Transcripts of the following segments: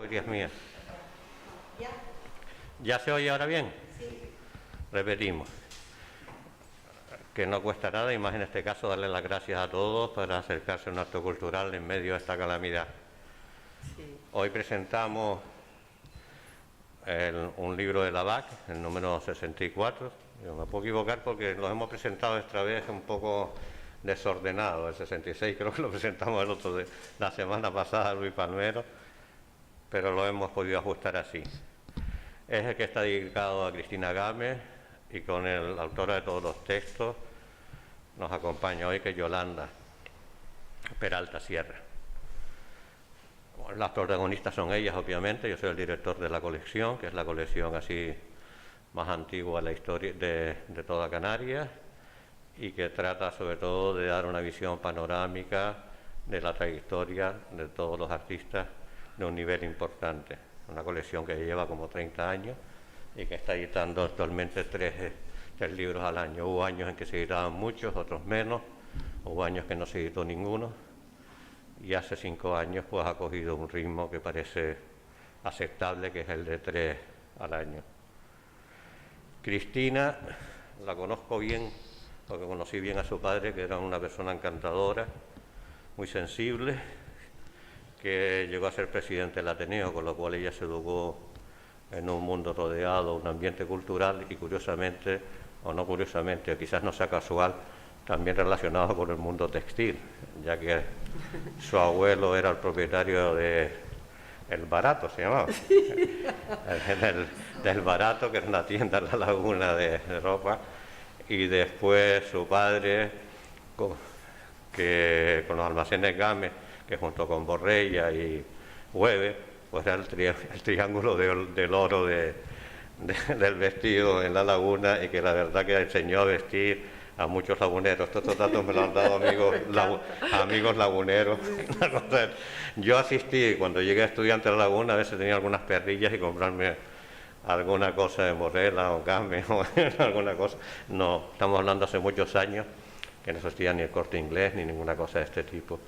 crías mías. ¿Ya se oye ahora bien? Sí. Repetimos. Que no cuesta nada, y más en este caso, darle las gracias a todos para acercarse a un acto cultural en medio de esta calamidad. Sí. Hoy presentamos un libro de la BAC, el número 64. Yo me puedo equivocar porque los hemos presentado esta vez un poco desordenado. El 66 creo que lo presentamos la semana pasada, Luis Palmero, pero lo hemos podido ajustar así. Es el que está dedicado a Cristina Gámez, y con la autora de todos los textos nos acompaña hoy, que es Yolanda Peralta Sierra. Las protagonistas son ellas, obviamente. Yo soy el director de la colección, que es la colección así más antigua de la historia de toda Canarias, y que trata sobre todo de dar una visión panorámica de la trayectoria de todos los artistas de un nivel importante. Una colección que lleva como 30 años y que está editando actualmente tres libros al año. Hubo años en que se editaban muchos, otros menos, hubo años que no se editó ninguno, y hace 5 años pues ha cogido un ritmo que parece aceptable, que es el de 3 al año. Cristina la conozco bien, porque conocí bien a su padre, que era una persona encantadora, muy sensible, que llegó a ser presidente del Ateneo, con lo cual ella se educó en un mundo rodeado, un ambiente cultural, y curiosamente, o no curiosamente, o quizás no sea casual, también relacionado con el mundo textil, ya que su abuelo era el propietario de El Barato, se llamaba, del Barato, que era una tienda en La Laguna de ropa, y después su padre, con los almacenes Gámez, que junto con Borrella y Hueve, pues era el triángulo del oro del vestido en La Laguna, y que la verdad que enseñó a vestir a muchos laguneros. Estos datos me lo han dado amigos laguneros. Yo asistí, cuando llegué a estudiante a La Laguna, a veces tenía algunas perrillas y comprarme alguna cosa de Morela o Gámez o alguna cosa. No, estamos hablando hace muchos años, que no existía ni el Corte Inglés ni ninguna cosa de este tipo.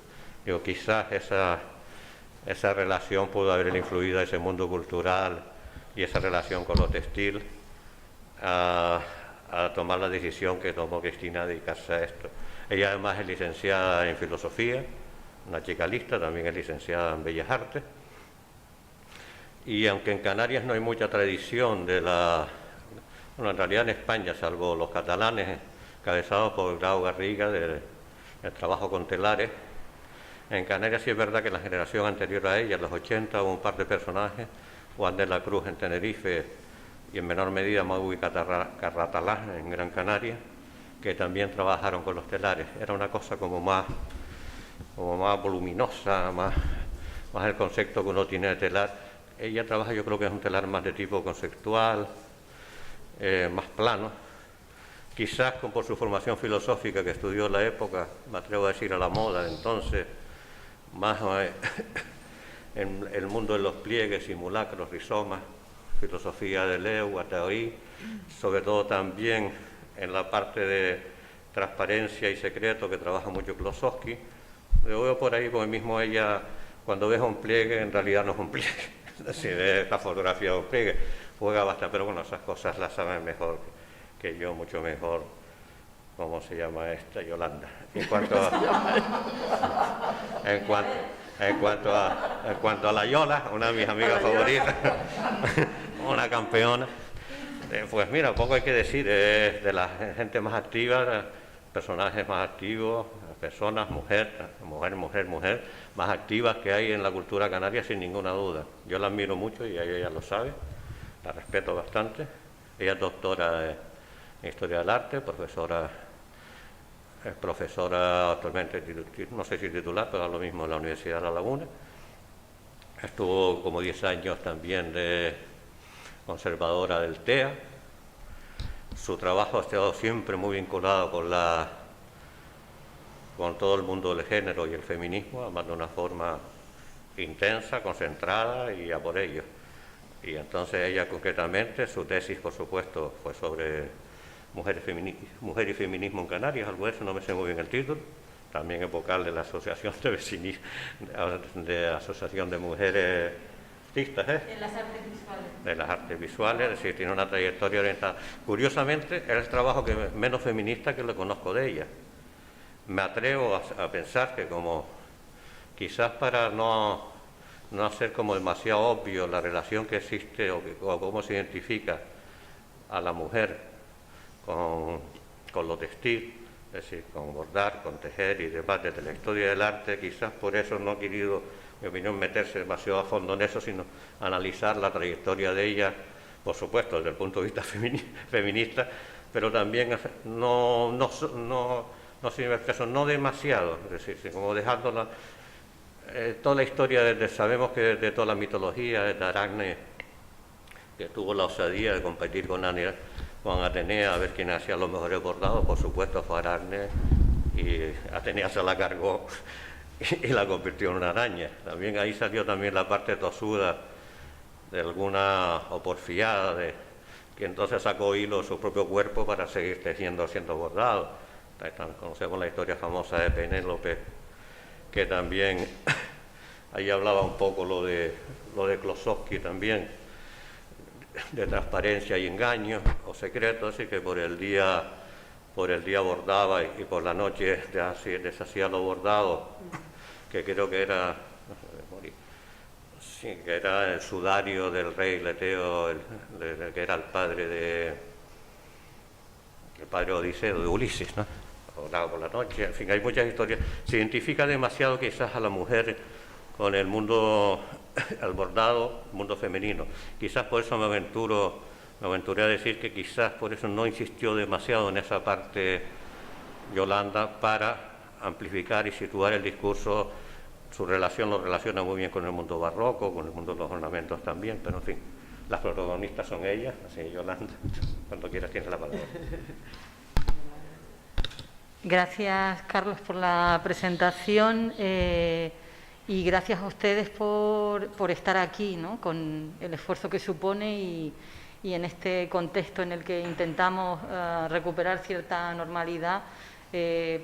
Digo, quizás esa relación pudo haber influido a ese mundo cultural y esa relación con lo textil a tomar la decisión que tomó Cristina de dedicarse a esto. Ella además es licenciada en filosofía, una chica lista, también es licenciada en Bellas Artes, y aunque en Canarias no hay mucha tradición bueno, en realidad en España, salvo los catalanes, cabezados por Grau Garriga, del trabajo con telares, en Canarias sí es verdad que en la generación anterior a ella, en los 80, hubo un par de personajes, Juan de la Cruz en Tenerife y en menor medida Maui Carratalá en Gran Canaria, que también trabajaron con los telares. Era una cosa como más voluminosa, más el concepto que uno tiene de telar. Ella trabaja, yo creo que es un telar más de tipo conceptual, más plano. Quizás por su formación filosófica que estudió en la época, me atrevo a decir a la moda entonces, más en el mundo de los pliegues, simulacros, rizomas, filosofía de Leu, Guattari, sobre todo también en la parte de transparencia y secreto, que trabaja mucho Klosowski. Lo veo por ahí, porque mismo ella, cuando ves un pliegue, en realidad no es un pliegue, si ves la fotografía de un pliegue, juega bastante, pero bueno, esas cosas las saben mejor que yo, mucho mejor. ¿Cómo se llama esta? Yolanda. En cuanto a la Yola, una de mis amigas favoritas, una campeona, pues mira, poco hay que decir, es de la gente más activa, personajes más activos, personas, mujer, más activas que hay en la cultura canaria, sin ninguna duda. Yo la admiro mucho y ella lo sabe, la respeto bastante. Ella es doctora en Historia del Arte, es profesora actualmente, no sé si titular, pero lo mismo en la Universidad de La Laguna. Estuvo como 10 años también de conservadora del TEA. Su trabajo ha estado siempre muy vinculado con todo el mundo del género y el feminismo, además de una forma intensa, concentrada y a por ello. Y entonces ella concretamente, su tesis por supuesto fue sobre mujer y feminismo en Canarias, algo de eso, no me sé muy bien el título. También es vocal de la Asociación de Asociación de Mujeres artistas, En las artes visuales. De las artes visuales, es decir, tiene una trayectoria orientada. Curiosamente, es el trabajo menos feminista que le conozco de ella. Me atrevo a pensar que como quizás para no hacer como demasiado obvio la relación que existe o cómo se identifica a la mujer con lo textil, es decir, con bordar, con tejer y demás, desde la historia del arte, quizás por eso no ha querido, en mi opinión, meterse demasiado a fondo en eso, sino analizar la trayectoria de ella, por supuesto, desde el punto de vista feminista, pero también no demasiado, es decir, como dejándola toda la historia, sabemos que de toda la mitología, desde Aracne, que tuvo la osadía de competir con Atenea a ver quién hacía los mejores bordados, por supuesto fue Aracne, y Atenea se la cargó y la convirtió en una araña. También ahí salió también la parte tosuda de alguna, o porfiada, que entonces sacó hilo de su propio cuerpo para seguir tejiendo, haciendo bordados. Conocemos la historia famosa de Penélope, que también ahí hablaba un poco lo de Klosowski también, de transparencia y engaño o secreto, así que por el día bordaba y por la noche deshacía los bordados, que creo que era que era el sudario del rey Leteo, que era el padre Odiseo, de Ulises, ¿no? Bordaba por la noche, en fin, hay muchas historias. Se identifica demasiado quizás a la mujer con el mundo, al bordado, mundo femenino. Quizás por eso me aventuré a decir que quizás por eso no insistió demasiado en esa parte Yolanda, para amplificar y situar el discurso. Su relación lo relaciona muy bien con el mundo barroco, con el mundo de los ornamentos también, pero en fin, las protagonistas son ellas, así Yolanda, cuando quieras tienes la palabra. Gracias, Carlos, por la presentación y gracias a ustedes por estar aquí, ¿no? Con el esfuerzo que supone y en este contexto en el que intentamos recuperar cierta normalidad.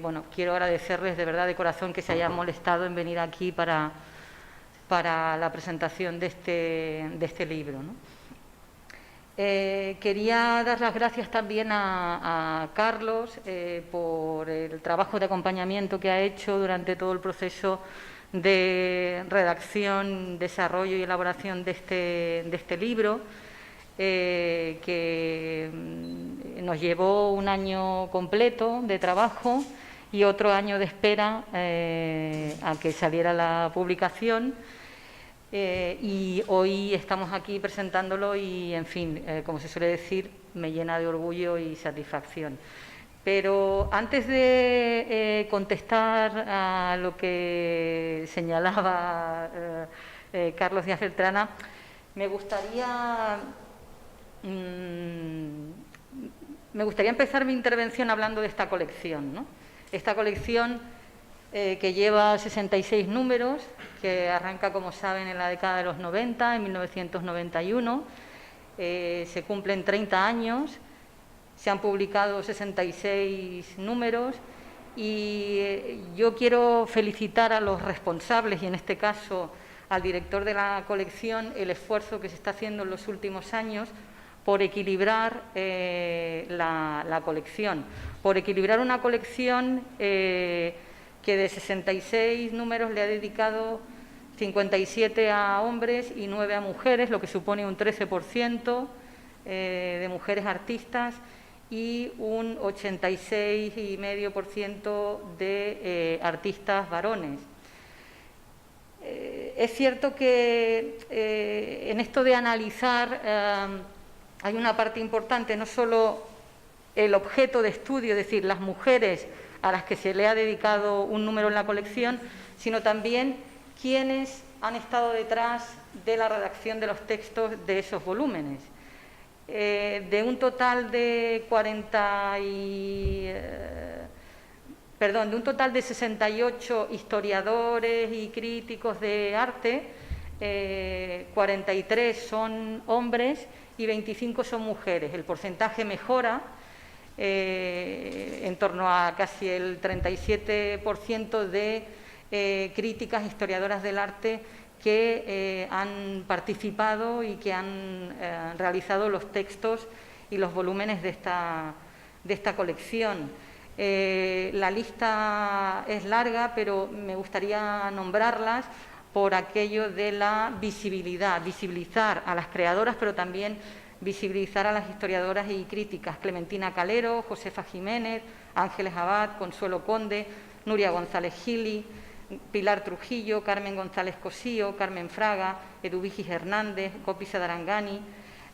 Bueno, quiero agradecerles de verdad de corazón que se hayan molestado en venir aquí para la presentación de este libro, ¿no? Quería dar las gracias también a Carlos por el trabajo de acompañamiento que ha hecho durante todo el proceso de redacción, desarrollo y elaboración de este libro, que nos llevó un año completo de trabajo y otro año de espera a que saliera la publicación. Y hoy estamos aquí presentándolo y, en fin, como se suele decir, me llena de orgullo y satisfacción. Pero antes de contestar a lo que señalaba Carlos Díaz Beltrana, me gustaría empezar mi intervención hablando de esta colección, ¿no? Esta colección que lleva 66 números, que arranca, como saben, en la década de los 90, en 1991. Se cumplen 30 años, se han publicado 66 números y yo quiero felicitar a los responsables y, en este caso, al director de la colección, el esfuerzo que se está haciendo en los últimos años por equilibrar la colección, por equilibrar una colección que de 66 números le ha dedicado 57 a hombres y 9 a mujeres, lo que supone un 13% de mujeres artistas y un 86,5% de artistas varones. Es cierto que en esto de analizar hay una parte importante, no solo el objeto de estudio, es decir, las mujeres a las que se le ha dedicado un número en la colección, sino también quiénes han estado detrás de la redacción de los textos de esos volúmenes. De un total de 68 historiadores y críticos de arte, 43 son hombres y 25 son mujeres. El porcentaje mejora en torno a casi el 37% de críticas historiadoras del arte que han participado y que han realizado los textos y los volúmenes de esta colección. La lista es larga, pero me gustaría nombrarlas por aquello de la visibilidad, visibilizar a las creadoras, pero también visibilizar a las historiadoras y críticas: Clementina Calero, Josefa Jiménez, Ángeles Abad, Consuelo Conde, Nuria González Gili, Pilar Trujillo, Carmen González Cosío, Carmen Fraga, Eduvigis Hernández, Gopi Sadarangani,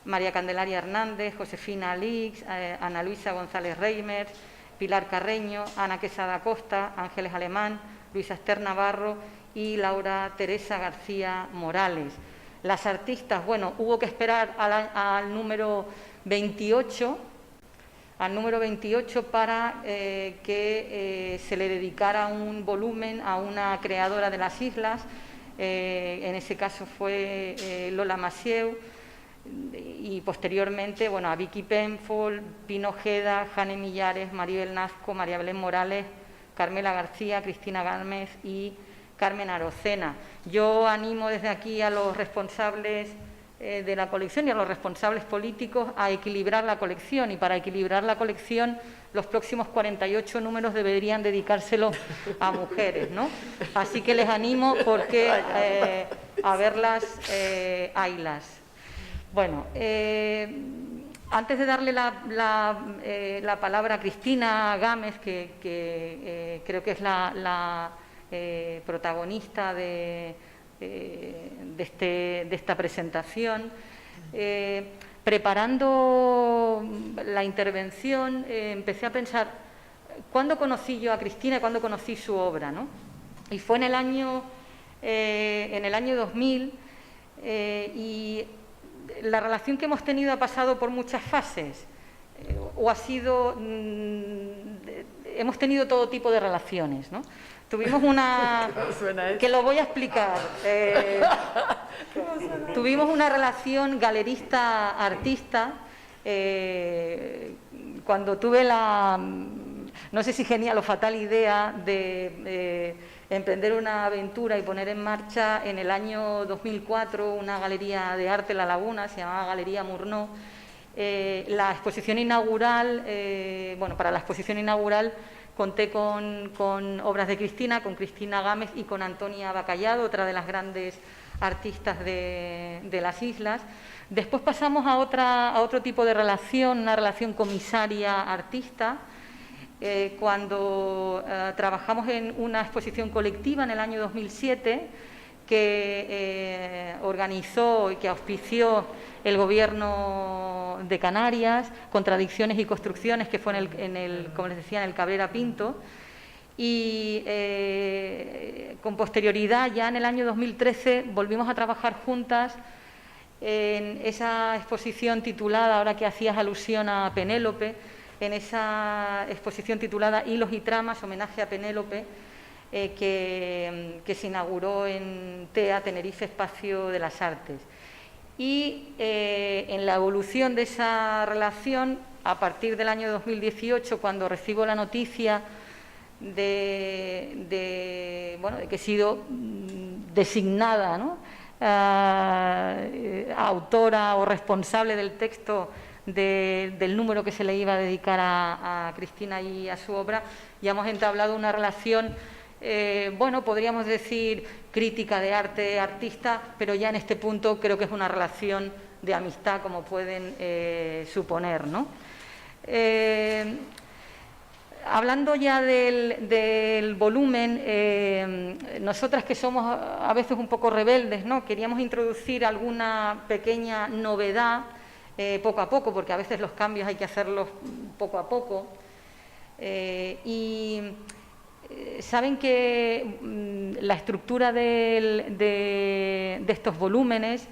María Candelaria Hernández, Josefina Alix, Ana Luisa González Reimers, Pilar Carreño, Ana Quesada Costa, Ángeles Alemán, Luisa Esther Navarro y Laura Teresa García Morales. Las artistas, bueno, hubo que esperar al número 28, para que se le dedicara un volumen a una creadora de las islas. En ese caso fue Lola Massieu, y posteriormente, bueno, a Vicky Penfold, Pino Ojeda, Jane Millares, Maribel Nazco, María Belén Morales, Carmela García, Cristina Gámez y Carmen Arocena. Yo animo desde aquí a los responsables de la colección y a los responsables políticos a equilibrar la colección, y para equilibrar la colección los próximos 48 números deberían dedicárselo a mujeres, ¿no? Así que les animo porque a verlas, haylas. Bueno, antes de darle la palabra a Cristina Gámez, que creo que es la protagonista de esta presentación, preparando la intervención, empecé a pensar cuándo conocí yo a Cristina y cuándo conocí su obra, ¿no? Y fue en el año 2000, y la relación que hemos tenido ha pasado por muchas fases, o ha sido... hemos tenido todo tipo de relaciones, ¿no? Tuvimos una... que lo voy a explicar. Tuvimos una relación galerista-artista, cuando tuve la, no sé si genial o fatal idea de emprender una aventura y poner en marcha en el año 2004 una galería de arte en La Laguna, se llamaba Galería Murnau. La exposición inaugural, para la exposición inaugural conté con obras de Cristina, con Cristina Gámez y con Antonia Bacallado, otra de las grandes artistas de las islas. Después pasamos a otro tipo de relación, una relación comisaria-artista, cuando trabajamos en una exposición colectiva en el año 2007 que organizó y que auspició el Gobierno de Canarias, Contradicciones y Construcciones, que fue como les decía, en el Cabrera Pinto, y con posterioridad, ya en el año 2013, volvimos a trabajar juntas en esa exposición titulada, ahora que hacías alusión a Penélope, en esa exposición titulada Hilos y Tramas, homenaje a Penélope, que se inauguró en TEA, Tenerife Espacio de las Artes. Y en la evolución de esa relación, a partir del año 2018, cuando recibo la noticia de que he sido designada, ¿no?, autora o responsable del texto del número que se le iba a dedicar a Cristina y a su obra, ya hemos entablado una relación, podríamos decir crítica de arte, artista, pero ya en este punto creo que es una relación de amistad, como pueden suponer, ¿no? Hablando ya del volumen, nosotras que somos a veces un poco rebeldes, ¿no?, queríamos introducir alguna pequeña novedad poco a poco, porque a veces los cambios hay que hacerlos poco a poco. Saben que la estructura de estos volúmenes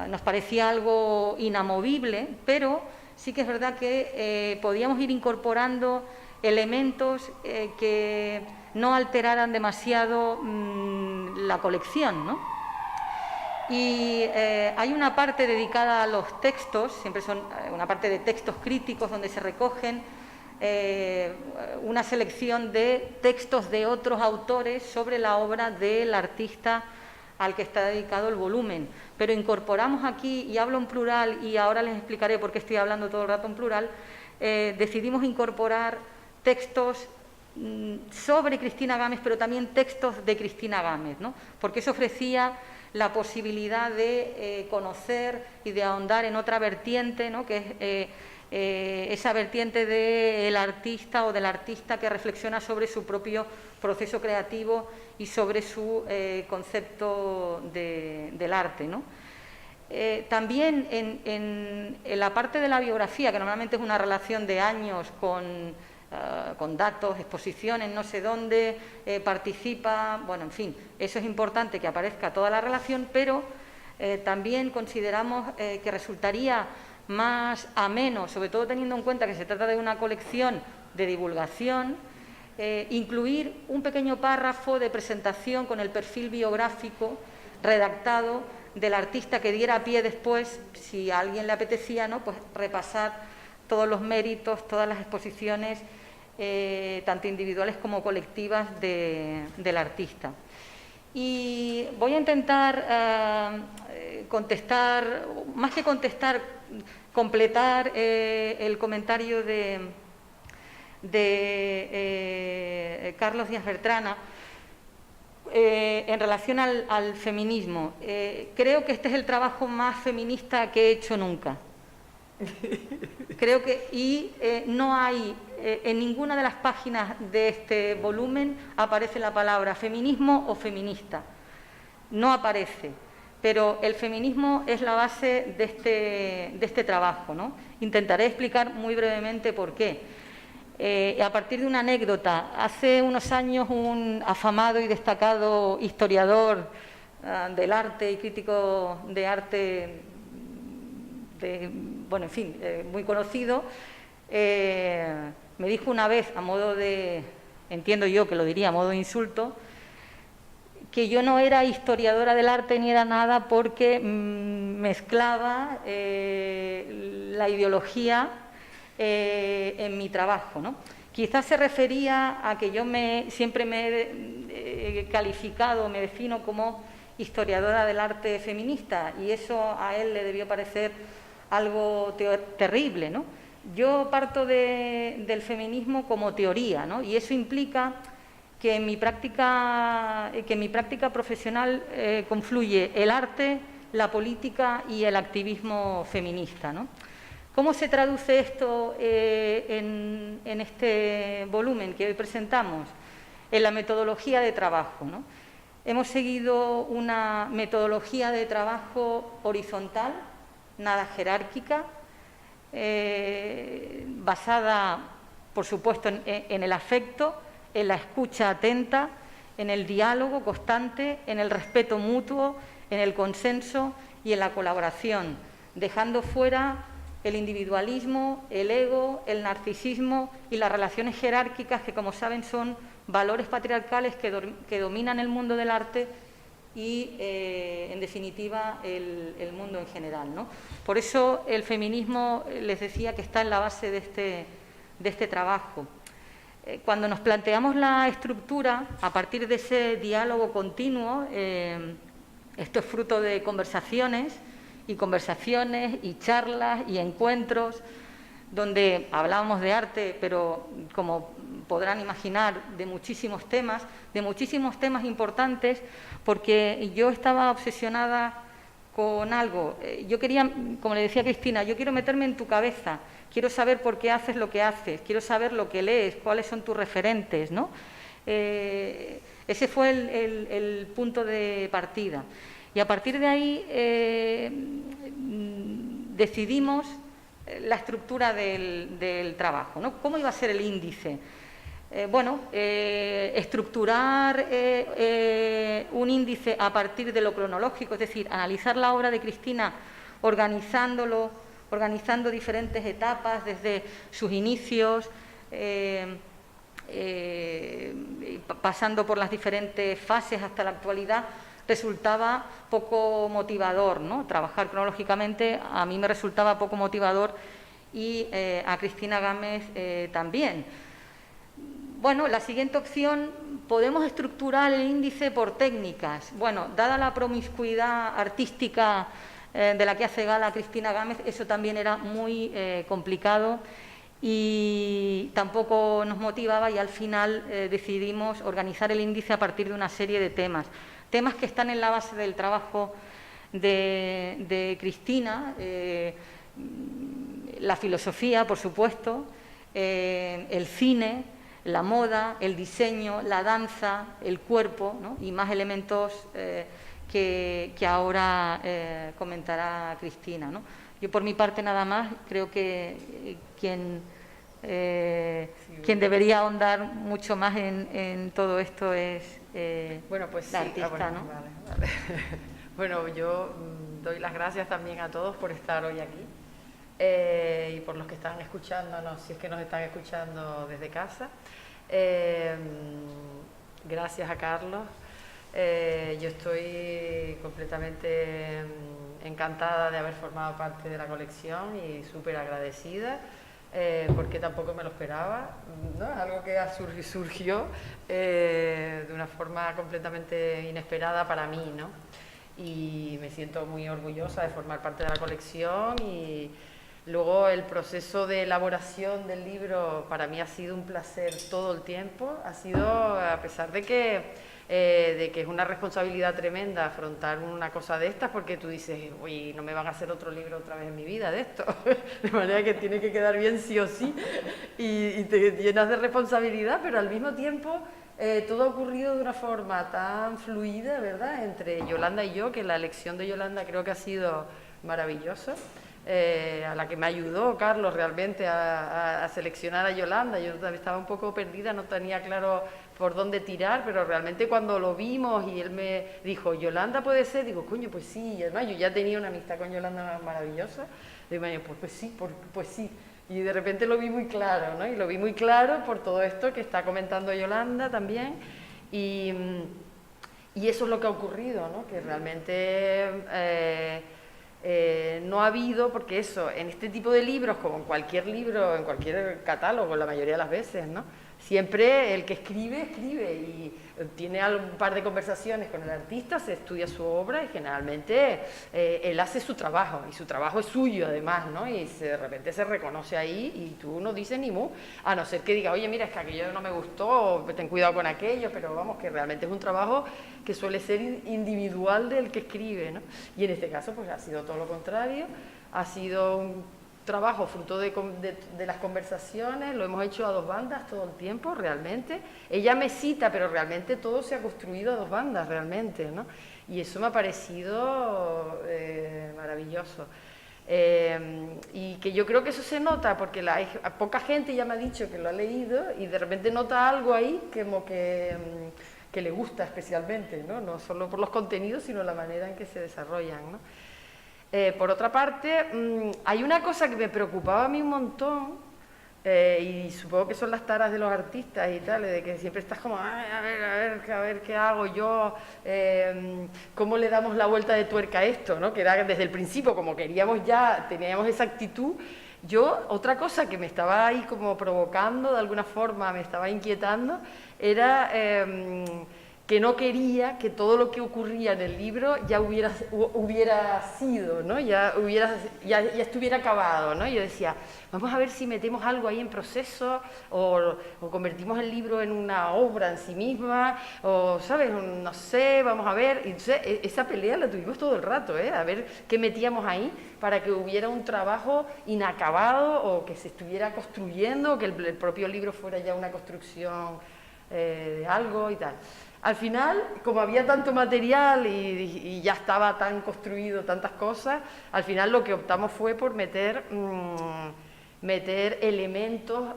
nos parecía algo inamovible, pero sí que es verdad que podíamos ir incorporando elementos que no alteraran demasiado la colección, ¿no? Y hay una parte dedicada a los textos, siempre son una parte de textos críticos donde se recogen una selección de textos de otros autores sobre la obra del artista al que está dedicado el volumen. Pero incorporamos aquí, y hablo en plural, y ahora les explicaré por qué estoy hablando todo el rato en plural, decidimos incorporar textos sobre Cristina Gámez, pero también textos de Cristina Gámez, ¿no? Porque eso ofrecía la posibilidad de conocer y de ahondar en otra vertiente, ¿no? Que es esa vertiente del artista o del artista que reflexiona sobre su propio proceso creativo y sobre su concepto del arte, ¿no? También en la parte de la biografía, que normalmente es una relación de años con datos, exposiciones, no sé dónde, participa, bueno, en fin, eso es importante que aparezca toda la relación, pero también consideramos que resultaría más ameno, sobre todo teniendo en cuenta que se trata de una colección de divulgación, incluir un pequeño párrafo de presentación con el perfil biográfico redactado del artista que diera pie después, si a alguien le apetecía, ¿no?, pues repasar todos los méritos, todas las exposiciones, tanto individuales como colectivas del artista. Y voy a intentar contestar, más que contestar, completar el comentario de Carlos Díaz Bertrana en relación al feminismo. Creo que este es el trabajo más feminista que he hecho nunca. Creo que no hay en ninguna de las páginas de este volumen aparece la palabra feminismo o feminista. No aparece, pero el feminismo es la base de este trabajo, ¿no? Intentaré explicar muy brevemente por qué. A partir de una anécdota, hace unos años un afamado y destacado historiador del arte y crítico de arte, bueno, en fin, muy conocido, me dijo una vez, a modo de, entiendo yo que lo diría a modo de insulto, que yo no era historiadora del arte ni era nada porque mezclaba la ideología en mi trabajo, ¿no? Quizás se refería a que yo siempre me he calificado, me defino como historiadora del arte feminista, y eso a él le debió parecer algo terrible, ¿no? Yo parto del feminismo como teoría, ¿no? Y eso implica que en mi práctica profesional confluye el arte, la política y el activismo feminista, ¿no? ¿Cómo se traduce esto en este volumen que hoy presentamos? En la metodología de trabajo, ¿no? Hemos seguido una metodología de trabajo horizontal, nada jerárquica, basada, por supuesto, en el afecto, en la escucha atenta, en el diálogo constante, en el respeto mutuo, en el consenso y en la colaboración, dejando fuera el individualismo, el ego, el narcisismo y las relaciones jerárquicas que, como saben, son valores patriarcales que dominan el mundo del arte y, en definitiva, el mundo en general, ¿no? Por eso el feminismo, les decía, que está en la base de este trabajo. Cuando nos planteamos la estructura, a partir de ese diálogo continuo, esto es fruto de conversaciones y charlas y encuentros, donde hablábamos de arte, pero como podrán imaginar, de muchísimos temas importantes, porque yo estaba obsesionada con algo. Yo quería, como le decía a Cristina, yo quiero meterme en tu cabeza, quiero saber por qué haces lo que haces, quiero saber lo que lees, cuáles son tus referentes, ¿no? Ese fue el punto de partida. Y a partir de ahí decidimos la estructura del trabajo, ¿no? ¿Cómo iba a ser el índice? Estructurar un índice a partir de lo cronológico, es decir, analizar la obra de Cristina organizando diferentes etapas desde sus inicios, pasando por las diferentes fases hasta la actualidad, resultaba poco motivador, ¿no? Trabajar cronológicamente a mí me resultaba poco motivador y a Cristina Gámez también. Bueno, la siguiente opción podemos estructurar el índice por técnicas. Bueno, dada la promiscuidad artística de la que hace gala Cristina Gámez, eso también era muy complicado y tampoco nos motivaba, y al final decidimos organizar el índice a partir de una serie de temas que están en la base del trabajo de Cristina, la filosofía, por supuesto, el cine, la moda, el diseño, la danza, el cuerpo, ¿no? Y más elementos que ahora comentará Cristina, ¿no? Yo por mi parte nada más, creo que quien debería ahondar mucho más en todo esto es bueno, pues la sí, artista, bueno, ¿no? Vale. Bueno, yo doy las gracias también a todos por estar hoy aquí y por los que están escuchándonos, si es que nos están escuchando desde casa. Gracias a Carlos. Yo estoy completamente encantada de haber formado parte de la colección y súper agradecida, porque tampoco me lo esperaba, ¿no? Es algo que surgió de una forma completamente inesperada para mí, ¿no? Y me siento muy orgullosa de formar parte de la colección, y luego el proceso de elaboración del libro para mí ha sido un placer todo el tiempo. Ha sido, a pesar de que es una responsabilidad tremenda afrontar una cosa de estas, porque tú dices, uy, no me van a hacer otro libro otra vez en mi vida de esto, de manera que tiene que quedar bien sí o sí, y te llenas de responsabilidad, pero al mismo tiempo todo ha ocurrido de una forma tan fluida, ¿verdad?, entre Yolanda y yo, que la elección de Yolanda creo que ha sido maravillosa. A la que me ayudó Carlos realmente a seleccionar a Yolanda. Yo estaba un poco perdida, no tenía claro por dónde tirar, pero realmente cuando lo vimos y él me dijo, Yolanda puede ser, digo, coño, pues sí, y además yo ya tenía una amistad con Yolanda maravillosa, digo, pues sí, pues sí, y de repente lo vi muy claro, ¿no? Y lo vi muy claro por todo esto que está comentando Yolanda también, y eso es lo que ha ocurrido, ¿no? Que realmente no ha habido, porque eso, en este tipo de libros, como en cualquier libro, en cualquier catálogo, la mayoría de las veces, ¿no?, siempre el que escribe y tiene un par de conversaciones con el artista, se estudia su obra y generalmente él hace su trabajo, y su trabajo es suyo además, ¿no? Y de repente se reconoce ahí y tú no dices ni mu, a no ser que diga, oye, mira, es que aquello no me gustó, ten cuidado con aquello, pero vamos, que realmente es un trabajo que suele ser individual del que escribe, ¿no? Y en este caso pues ha sido todo lo contrario, ha sido un trabajo fruto de las conversaciones, lo hemos hecho a dos bandas todo el tiempo, realmente. Ella me cita, pero realmente todo se ha construido a dos bandas, realmente, ¿no? Y eso me ha parecido maravilloso. Y que yo creo que eso se nota, porque poca gente ya me ha dicho que lo ha leído y de repente nota algo ahí como que le gusta especialmente, ¿no? No solo por los contenidos, sino la manera en que se desarrollan, ¿no? Por otra parte, hay una cosa que me preocupaba a mí un montón, y supongo que son las taras de los artistas y tal, de que siempre estás como, a ver qué hago yo, cómo le damos la vuelta de tuerca a esto, ¿no? Que era desde el principio, como queríamos ya, teníamos esa actitud. Yo, otra cosa que me estaba ahí como provocando, de alguna forma, me estaba inquietando, era que no quería que todo lo que ocurría en el libro ya hubiera sido, ¿no? ya estuviera acabado, ¿no? Yo decía, vamos a ver si metemos algo ahí en proceso, o convertimos el libro en una obra en sí misma, o, ¿sabes? No sé, vamos a ver. Y entonces, esa pelea la tuvimos todo el rato, a ver qué metíamos ahí para que hubiera un trabajo inacabado, o que se estuviera construyendo, o que el propio libro fuera ya una construcción de algo y tal. Al final, como había tanto material y ya estaba tan construido, tantas cosas, al final lo que optamos fue por meter elementos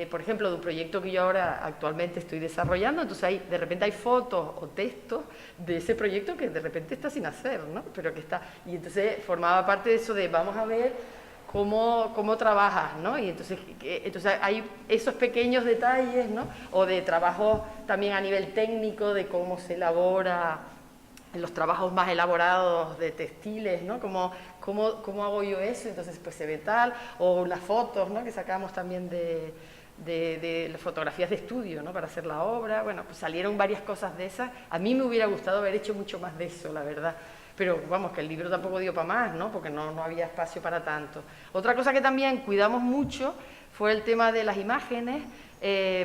por ejemplo, de un proyecto que yo ahora actualmente estoy desarrollando. Entonces de repente hay fotos o textos de ese proyecto que de repente está sin hacer, ¿no? Pero que está, y entonces formaba parte de eso de vamos a ver cómo trabajas, ¿no? Y entonces hay esos pequeños detalles, ¿no? O de trabajo también a nivel técnico, de cómo se elabora en los trabajos más elaborados de textiles, ¿no? ¿Cómo hago yo eso? Entonces pues se ve tal, o las fotos, ¿no? Que sacamos también de de las fotografías de estudio, ¿no? Para hacer la obra. Bueno, pues salieron varias cosas de esas. A mí me hubiera gustado haber hecho mucho más de eso, la verdad. Pero vamos, que el libro tampoco dio para más, ¿no? Porque no había espacio para tanto. Otra cosa que también cuidamos mucho fue el tema de las imágenes,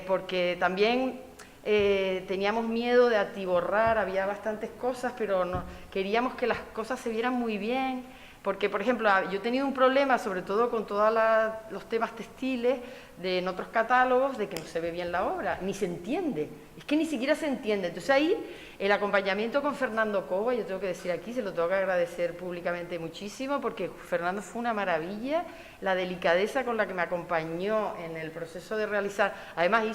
porque también teníamos miedo de atiborrar, había bastantes cosas, pero queríamos que las cosas se vieran muy bien, porque, por ejemplo, yo he tenido un problema, sobre todo con todos los temas textiles, en otros catálogos, de que no se ve bien la obra, ni se entiende, es que ni siquiera se entiende. Entonces ahí, el acompañamiento con Fernando Cova, yo tengo que decir aquí, se lo tengo que agradecer públicamente muchísimo, porque Fernando fue una maravilla, la delicadeza con la que me acompañó en el proceso de realizar. Además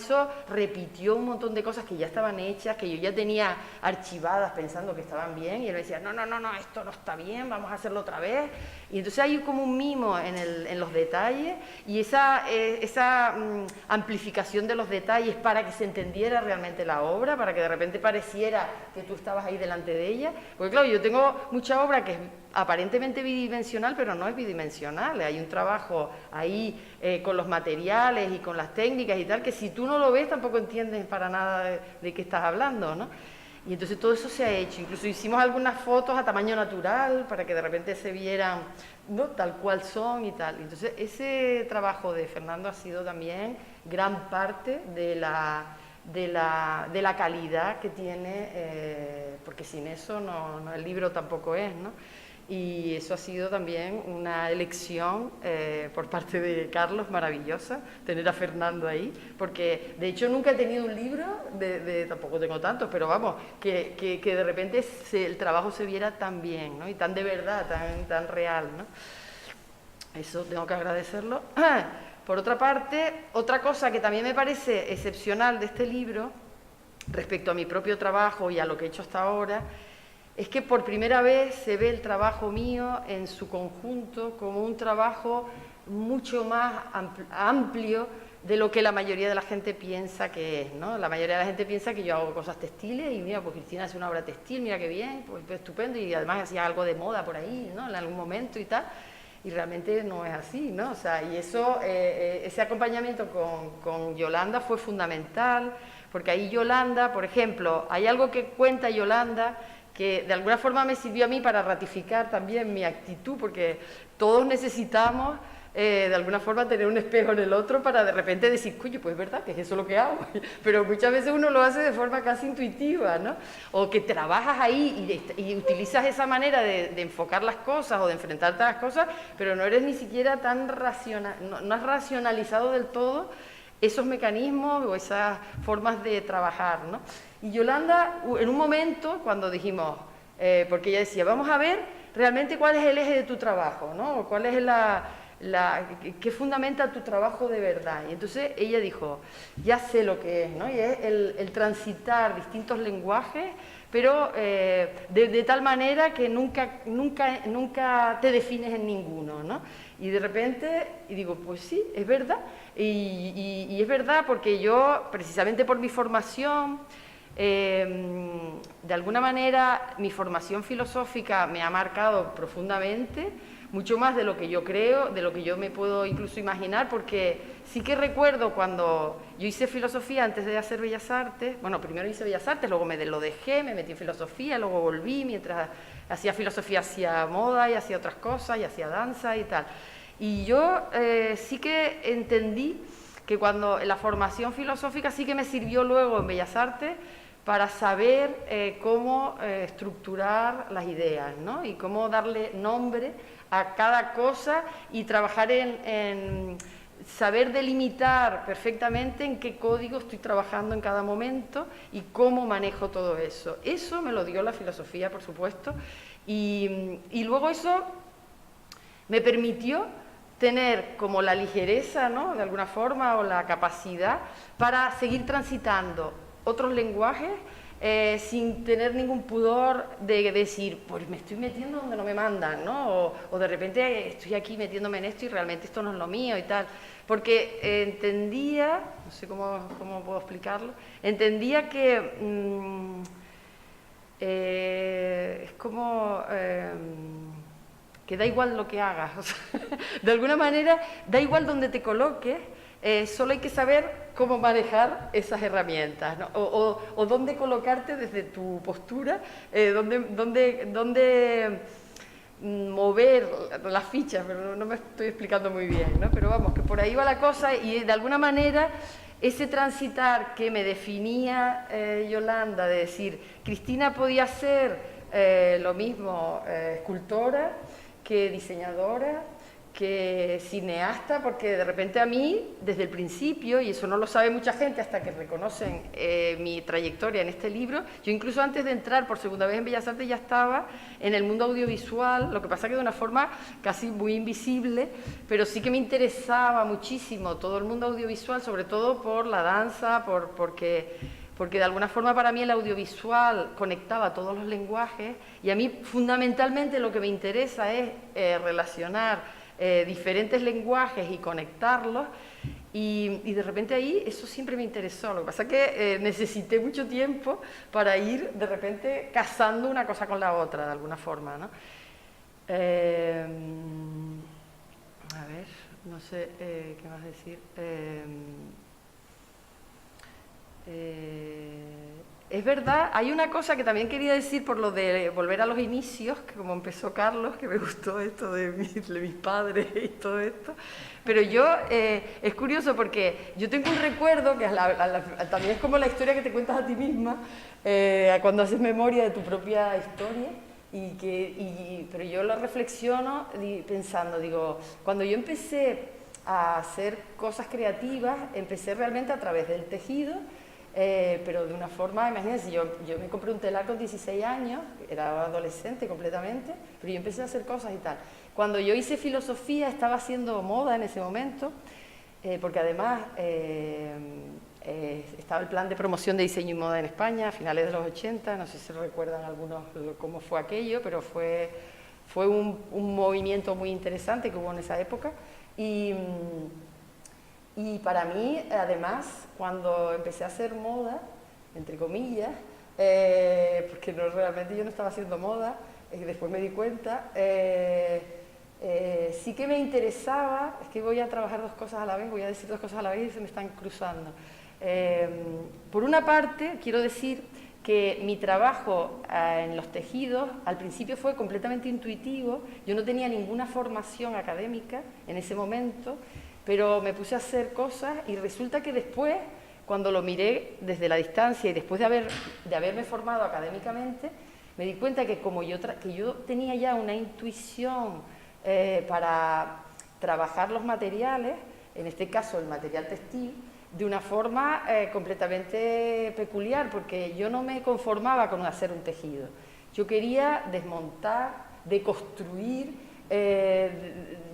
repitió un montón de cosas que ya estaban hechas, que yo ya tenía archivadas pensando que estaban bien, y él me decía, no, esto no está bien, vamos a hacerlo otra vez. Y entonces hay como un mimo en los detalles, y esa amplificación de los detalles para que se entendiera realmente la obra, para que de repente pareciera que tú estabas ahí delante de ella. Porque claro, yo tengo mucha obra que es aparentemente bidimensional, pero no es bidimensional. Hay un trabajo ahí con los materiales y con las técnicas y tal, que si tú no lo ves tampoco entiendes para nada de qué estás hablando, ¿no? Y entonces todo eso se ha hecho. Incluso hicimos algunas fotos a tamaño natural para que de repente se vieran, ¿no?, tal cual son y tal. Entonces ese trabajo de Fernando ha sido también gran parte de la calidad que tiene, porque sin eso el libro tampoco es, ¿no? Y eso ha sido también una elección por parte de Carlos maravillosa, tener a Fernando ahí, porque de hecho nunca he tenido un libro, tampoco tengo tantos, pero vamos, que de repente el trabajo se viera tan bien, ¿no? Y tan de verdad, tan real, ¿no? Eso tengo que agradecerlo. Por otra parte, otra cosa que también me parece excepcional de este libro, respecto a mi propio trabajo y a lo que he hecho hasta ahora, es que por primera vez se ve el trabajo mío en su conjunto como un trabajo mucho más amplio de lo que la mayoría de la gente piensa que es, ¿no? La mayoría de la gente piensa que yo hago cosas textiles y mira, pues Cristina hace una obra textil, mira qué bien, pues estupendo, y además hacía algo de moda por ahí, ¿no?, en algún momento y tal. Y realmente no es así, ¿no? O sea, y eso, ese acompañamiento con Yolanda fue fundamental, porque ahí Yolanda, por ejemplo, hay algo que cuenta Yolanda que de alguna forma me sirvió a mí para ratificar también mi actitud, porque todos necesitamos de alguna forma tener un espejo en el otro para de repente decir, coño, pues es verdad que es eso lo que hago, pero muchas veces uno lo hace de forma casi intuitiva, ¿no? O que trabajas ahí y utilizas esa manera de enfocar las cosas o de enfrentarte a las cosas, pero no eres ni siquiera tan racional, no has racionalizado del todo esos mecanismos o esas formas de trabajar, ¿no? Y Yolanda, en un momento, cuando dijimos, porque ella decía, vamos a ver realmente cuál es el eje de tu trabajo, ¿no? O cuál es qué fundamenta tu trabajo de verdad. Y entonces ella dijo, ya sé lo que es, ¿no? Y es el transitar distintos lenguajes, pero de tal manera que nunca te defines en ninguno, ¿no? Y de repente, y digo, pues sí, es verdad. Y es verdad porque yo, precisamente por mi formación, de alguna manera mi formación filosófica me ha marcado profundamente, mucho más de lo que yo creo, de lo que yo me puedo incluso imaginar, porque sí que recuerdo cuando yo hice filosofía antes de hacer Bellas Artes, bueno, primero hice Bellas Artes, luego lo dejé, me metí en filosofía, luego volví, mientras hacía filosofía hacía moda y hacía otras cosas y hacía danza y tal. Y yo sí que entendí que cuando la formación filosófica sí que me sirvió luego en Bellas Artes para saber cómo estructurar las ideas, ¿no? Y cómo darle nombre a cada cosa y trabajar en saber delimitar perfectamente en qué código estoy trabajando en cada momento y cómo manejo todo eso. Eso me lo dio la filosofía, por supuesto, y luego eso me permitió tener como la ligereza, ¿no?, de alguna forma, o la capacidad para seguir transitando otros lenguajes sin tener ningún pudor de decir, pues me estoy metiendo donde no me mandan, ¿no? O de repente estoy aquí metiéndome en esto y realmente esto no es lo mío y tal. Porque entendía, no sé cómo puedo explicarlo, entendía que es como que da igual lo que hagas, o sea, de alguna manera da igual donde te coloques, Solo hay que saber cómo manejar esas herramientas, ¿no? O dónde colocarte desde tu postura, dónde mover las fichas, pero no me estoy explicando muy bien, ¿no? Pero vamos, que por ahí va la cosa y de alguna manera ese transitar que me definía Yolanda, de decir, Cristina podía ser lo mismo escultora que diseñadora, que cineasta, porque de repente a mí, desde el principio, y eso no lo sabe mucha gente hasta que reconocen mi trayectoria en este libro, yo incluso antes de entrar por segunda vez en Bellas Artes ya estaba en el mundo audiovisual, lo que pasa que de una forma casi muy invisible, pero sí que me interesaba muchísimo todo el mundo audiovisual, sobre todo por la danza, porque de alguna forma para mí el audiovisual conectaba todos los lenguajes, y a mí fundamentalmente lo que me interesa es relacionar diferentes lenguajes y conectarlos, y de repente ahí eso siempre me interesó. Lo que pasa es que necesité mucho tiempo para ir de repente casando una cosa con la otra de alguna forma, ¿no? A ver, no sé qué más decir. Es verdad, hay una cosa que también quería decir por lo de volver a los inicios, que como empezó Carlos, que me gustó esto de mis padres y todo esto, pero yo, es curioso porque yo tengo un recuerdo que también es como la historia que te cuentas a ti misma, cuando haces memoria de tu propia historia, pero yo lo reflexiono pensando, digo, cuando yo empecé a hacer cosas creativas, empecé realmente a través del tejido, pero de una forma, imagínense, yo me compré un telar con 16 años, era adolescente completamente, pero yo empecé a hacer cosas y tal. Cuando yo hice filosofía estaba haciendo moda en ese momento, porque además estaba el plan de promoción de diseño y moda en España a finales de los 80, no sé si recuerdan algunos cómo fue aquello, pero fue un movimiento muy interesante que hubo en esa época. Y para mí, además, cuando empecé a hacer moda, entre comillas, porque realmente yo no estaba haciendo moda, después me di cuenta, sí que me interesaba, es que voy a trabajar dos cosas a la vez, voy a decir dos cosas a la vez y se me están cruzando. Por una parte, quiero decir que mi trabajo en los tejidos al principio fue completamente intuitivo, yo no tenía ninguna formación académica en ese momento, pero me puse a hacer cosas y resulta que después, cuando lo miré desde la distancia y después de haberme formado académicamente, me di cuenta que como yo tenía ya una intuición para trabajar los materiales, en este caso el material textil, de una forma completamente peculiar, porque yo no me conformaba con hacer un tejido. Yo quería desmontar, deconstruir,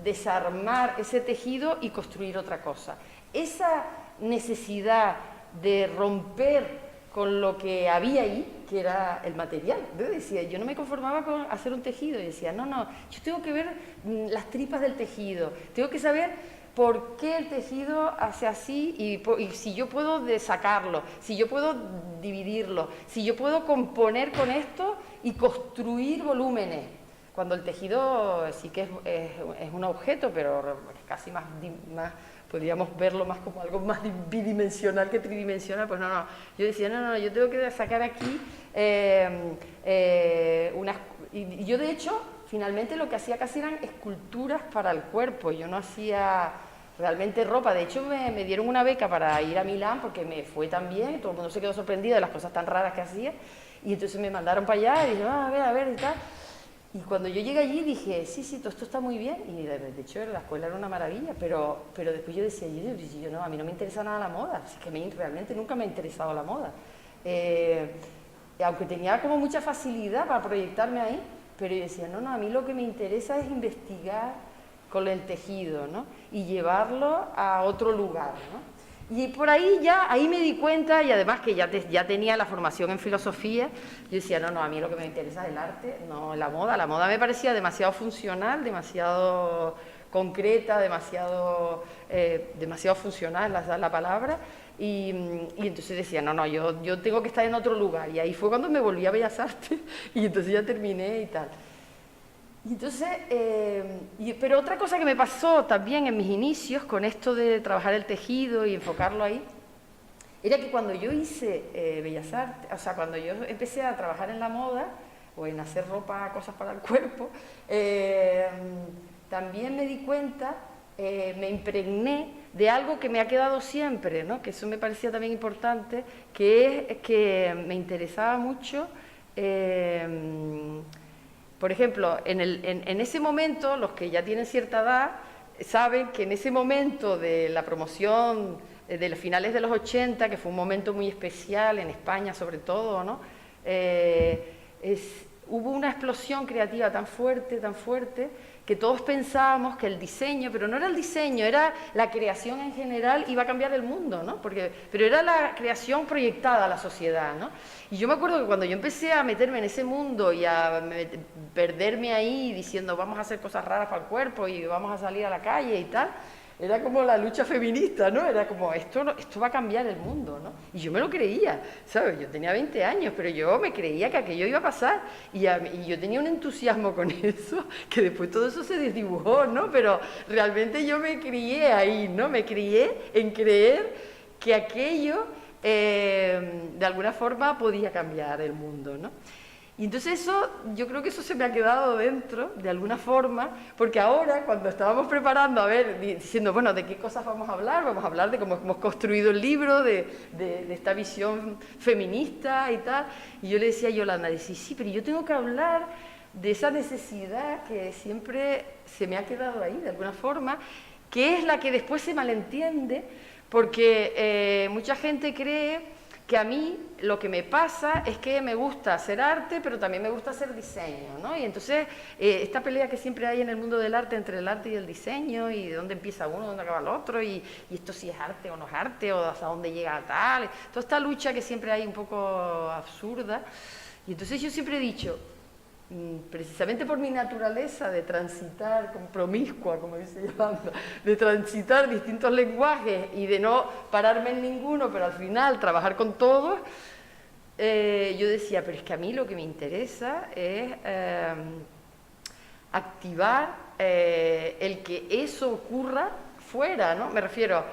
desarmar ese tejido y construir otra cosa. Esa necesidad de romper con lo que había ahí, que era el material. Yo decía, yo no me conformaba con hacer un tejido, y decía, no, yo tengo que ver las tripas del tejido, tengo que saber por qué el tejido hace así y si yo puedo sacarlo, si yo puedo dividirlo, si yo puedo componer con esto y construir volúmenes. Cuando el tejido sí que es un objeto, pero casi más podríamos verlo más como algo más bidimensional que tridimensional, pues no. Yo decía, no, yo tengo que sacar aquí y yo de hecho, finalmente lo que hacía casi eran esculturas para el cuerpo, yo no hacía realmente ropa. De hecho me dieron una beca para ir a Milán porque me fue tan bien, todo el mundo se quedó sorprendido de las cosas tan raras que hacía, y entonces me mandaron para allá y dije, a ver y tal. Y cuando yo llegué allí dije, sí, todo esto está muy bien, y de hecho la escuela era una maravilla, pero después yo decía, yo no, a mí no me interesa nada la moda, así que realmente nunca me ha interesado la moda. Aunque tenía como mucha facilidad para proyectarme ahí, pero yo decía, no, a mí lo que me interesa es investigar con el tejido, ¿no? Y llevarlo a otro lugar, ¿no? Y por ahí ahí me di cuenta, y además que ya tenía la formación en filosofía, yo decía, no, a mí lo que me interesa es el arte, no la moda. La moda me parecía demasiado funcional, demasiado concreta, demasiado funcional, es la palabra, y entonces decía, no, yo tengo que estar en otro lugar. Y ahí fue cuando me volví a Bellas Artes, y entonces ya terminé y tal. Y entonces, pero otra cosa que me pasó también en mis inicios con esto de trabajar el tejido y enfocarlo ahí, era que cuando yo hice Bellas Artes, o sea, cuando yo empecé a trabajar en la moda o en hacer ropa, cosas para el cuerpo, también me di cuenta, me impregné de algo que me ha quedado siempre, ¿no? Que eso me parecía también importante, que es que me interesaba mucho. Por ejemplo, en ese momento, los que ya tienen cierta edad, saben que en ese momento de la promoción de los finales de los 80, que fue un momento muy especial en España sobre todo, ¿no? Hubo una explosión creativa tan fuerte, que todos pensábamos que el diseño, pero no era el diseño, era la creación en general, iba a cambiar el mundo, ¿no? Pero era la creación proyectada a la sociedad, ¿no? Y yo me acuerdo que cuando yo empecé a meterme en ese mundo y a perderme ahí diciendo vamos a hacer cosas raras para el cuerpo y vamos a salir a la calle y tal, era como la lucha feminista, ¿no? Era como, esto va a cambiar el mundo, ¿no? Y yo me lo creía, ¿sabes? Yo tenía 20 años, pero yo me creía que aquello iba a pasar. Y yo tenía un entusiasmo con eso, que después todo eso se desdibujó, ¿no? Pero realmente yo me crié ahí, ¿no? Me crié en creer que aquello, de alguna forma, podía cambiar el mundo, ¿no? Y entonces eso, yo creo que eso se me ha quedado dentro, de alguna forma, porque ahora, cuando estábamos preparando, a ver, diciendo, bueno, ¿de qué cosas vamos a hablar de cómo hemos construido el libro, de esta visión feminista y tal, y yo le decía a Yolanda, sí, pero yo tengo que hablar de esa necesidad que siempre se me ha quedado ahí, de alguna forma, que es la que después se malentiende, porque mucha gente cree que a mí lo que me pasa es que me gusta hacer arte, pero también me gusta hacer diseño, ¿no? Y entonces, esta pelea que siempre hay en el mundo del arte, entre el arte y el diseño, y de dónde empieza uno, dónde acaba el otro, y esto sí es arte o no es arte, o hasta dónde llega tal, toda esta lucha que siempre hay un poco absurda. Y entonces yo siempre he dicho, precisamente por mi naturaleza de transitar, como promiscua, como dice Yolanda, de transitar distintos lenguajes y de no pararme en ninguno, pero al final trabajar con todos, yo decía, pero es que a mí lo que me interesa es activar el que eso ocurra fuera, ¿no? Me refiero,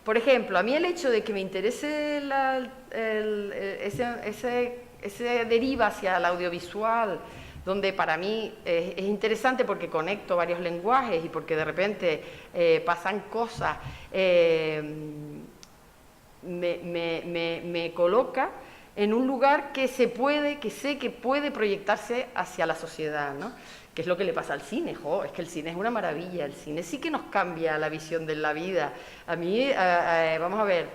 por ejemplo, a mí el hecho de que me interese ese deriva hacia el audiovisual, donde para mí es interesante porque conecto varios lenguajes y porque de repente pasan cosas, me coloca en un lugar que sé que puede proyectarse hacia la sociedad, ¿no? Que es lo que le pasa al cine, es que el cine es una maravilla, el cine sí que nos cambia la visión de la vida. A mí, vamos a ver,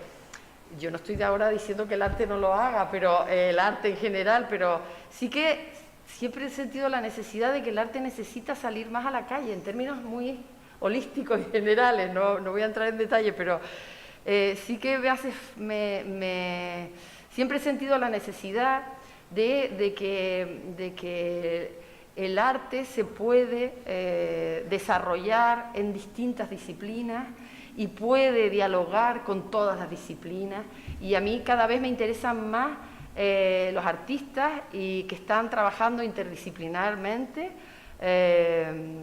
yo no estoy de ahora diciendo que el arte no lo haga, pero el arte en general, pero sí que siempre he sentido la necesidad de que el arte necesita salir más a la calle, en términos muy holísticos y generales, no voy a entrar en detalle, pero sí que siempre he sentido la necesidad de que el arte se puede desarrollar en distintas disciplinas y puede dialogar con todas las disciplinas, y a mí cada vez me interesan más los artistas y que están trabajando interdisciplinarmente.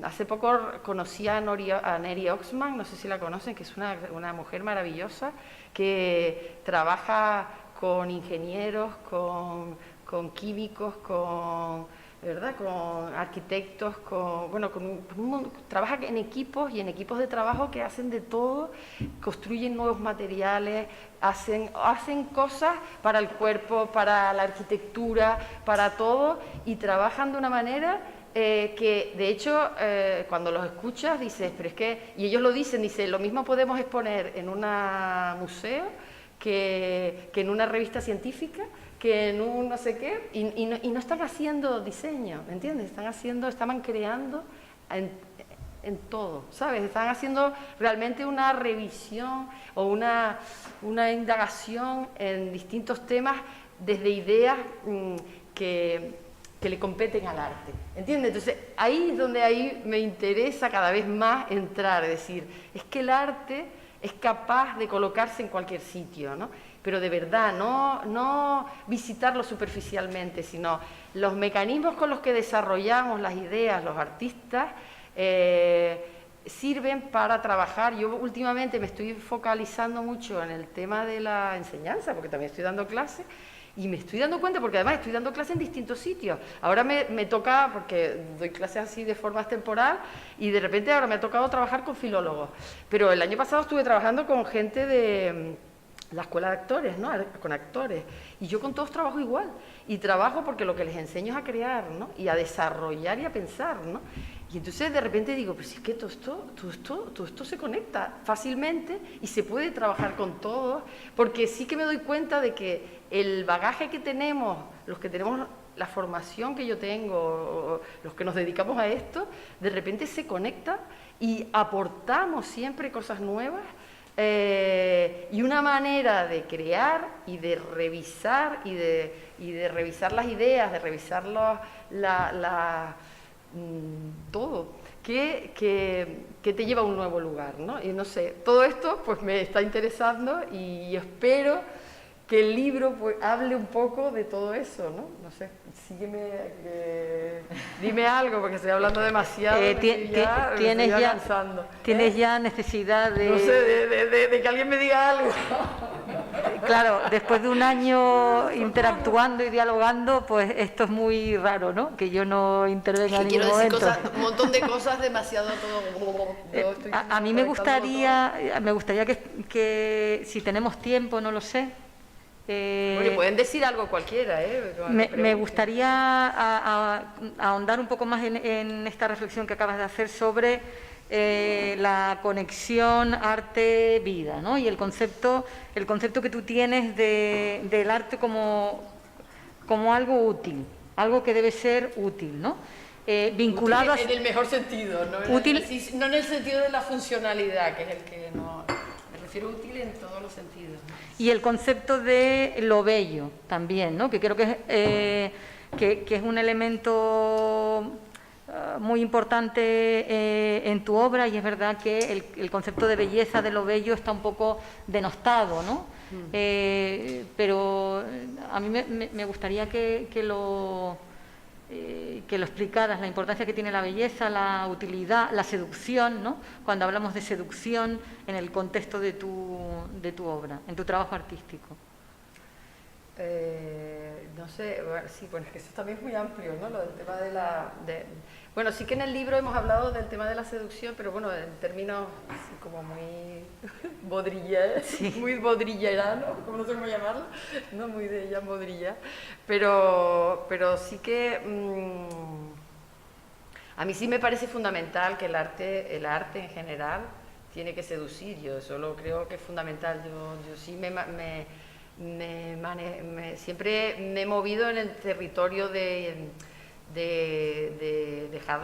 Hace poco conocí a Neri Oxman, no sé si la conocen, que es una mujer maravillosa que trabaja con ingenieros, con químicos, ¿verdad? Con arquitectos, trabaja en equipos y en equipos de trabajo que hacen de todo, construyen nuevos materiales, hacen cosas para el cuerpo, para la arquitectura, para todo, y trabajan de una manera que de hecho cuando los escuchas dices, pero es que, y ellos lo dicen, lo mismo podemos exponer en un museo que en una revista científica, que en un no sé qué, y no están haciendo diseño, ¿me entiendes? Estaban creando en todo, ¿sabes? Están haciendo realmente una revisión o una indagación en distintos temas desde ideas que le competen al arte, ¿entiendes? Entonces, ahí es donde me interesa cada vez más entrar, es decir, es que el arte es capaz de colocarse en cualquier sitio, ¿no? Pero de verdad, no visitarlo superficialmente, sino los mecanismos con los que desarrollamos las ideas, los artistas, sirven para trabajar. Yo últimamente me estoy focalizando mucho en el tema de la enseñanza, porque también estoy dando clases, y me estoy dando cuenta, porque además estoy dando clases en distintos sitios. Ahora me toca, porque doy clases así de forma temporal, y de repente ahora me ha tocado trabajar con filólogos. Pero el año pasado estuve trabajando con gente de la escuela de actores, ¿no? Con actores. Y yo con todos trabajo igual. Y trabajo porque lo que les enseño es a crear, ¿no? Y a desarrollar y a pensar, ¿no? Y entonces de repente digo, pues es que todo esto se conecta fácilmente y se puede trabajar con todos, porque sí que me doy cuenta de que el bagaje que tenemos, los que tenemos la formación que yo tengo, los que nos dedicamos a esto, de repente se conecta y aportamos siempre cosas nuevas, y una manera de crear y de revisar y de revisar las ideas, de revisar todo, que te lleva a un nuevo lugar, ¿no? Y no sé, todo esto pues me está interesando y espero que el libro pues hable un poco de todo eso, ¿no? No sé, sígueme, dime algo, porque estoy hablando demasiado, ¿Tienes ya necesidad de...? No sé, de que alguien me diga algo. Claro, después de un año interactuando y dialogando, pues esto es muy raro, ¿no? Que yo no intervenga en ningún momento. Un montón de cosas demasiado todo... A mí me gustaría que si tenemos tiempo, no lo sé. Bueno, pueden decir algo cualquiera, Me gustaría ahondar un poco más en esta reflexión que acabas de hacer sobre la conexión arte-vida, ¿no? Y el concepto que tú tienes del arte como algo útil, algo que debe ser útil, ¿no? Vinculado útil en el mejor sentido, no en el sentido de la funcionalidad, que es el que no... Me refiero útil en todos los sentidos, ¿no? Y el concepto de lo bello también, ¿no? Que creo que es un elemento muy importante en tu obra, y es verdad que el concepto de belleza, de lo bello, está un poco denostado, ¿no? Pero a mí me gustaría que lo explicaras, la importancia que tiene la belleza, la utilidad, la seducción, ¿no? Cuando hablamos de seducción en el contexto de tu obra, en tu trabajo artístico. No sé, bueno, sí, bueno, es que eso también es muy amplio, ¿no? Lo del tema bueno, sí que en el libro hemos hablado del tema de la seducción, pero bueno, en términos así como muy muy bodrillerano, como no sé cómo llamarlo, no muy de ella bodrilla, pero sí que a mí sí me parece fundamental que el arte en general tiene que seducir. Yo solo creo que es fundamental. Yo sí siempre me he movido en el territorio de dejar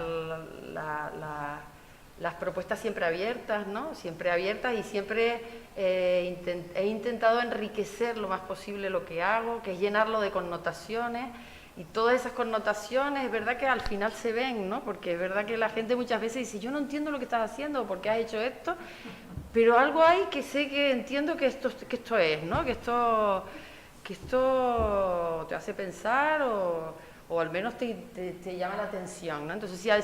las propuestas siempre abiertas, ¿no? Siempre abiertas, y siempre he intentado enriquecer lo más posible lo que hago, que es llenarlo de connotaciones, y todas esas connotaciones es verdad que al final se ven, ¿no? Porque es verdad que la gente muchas veces dice, yo no entiendo lo que estás haciendo, ¿por qué has hecho esto? Pero algo hay que sé que entiendo que esto es, ¿no? Que esto te hace pensar o al menos te llama la atención, ¿no? Entonces, sí, a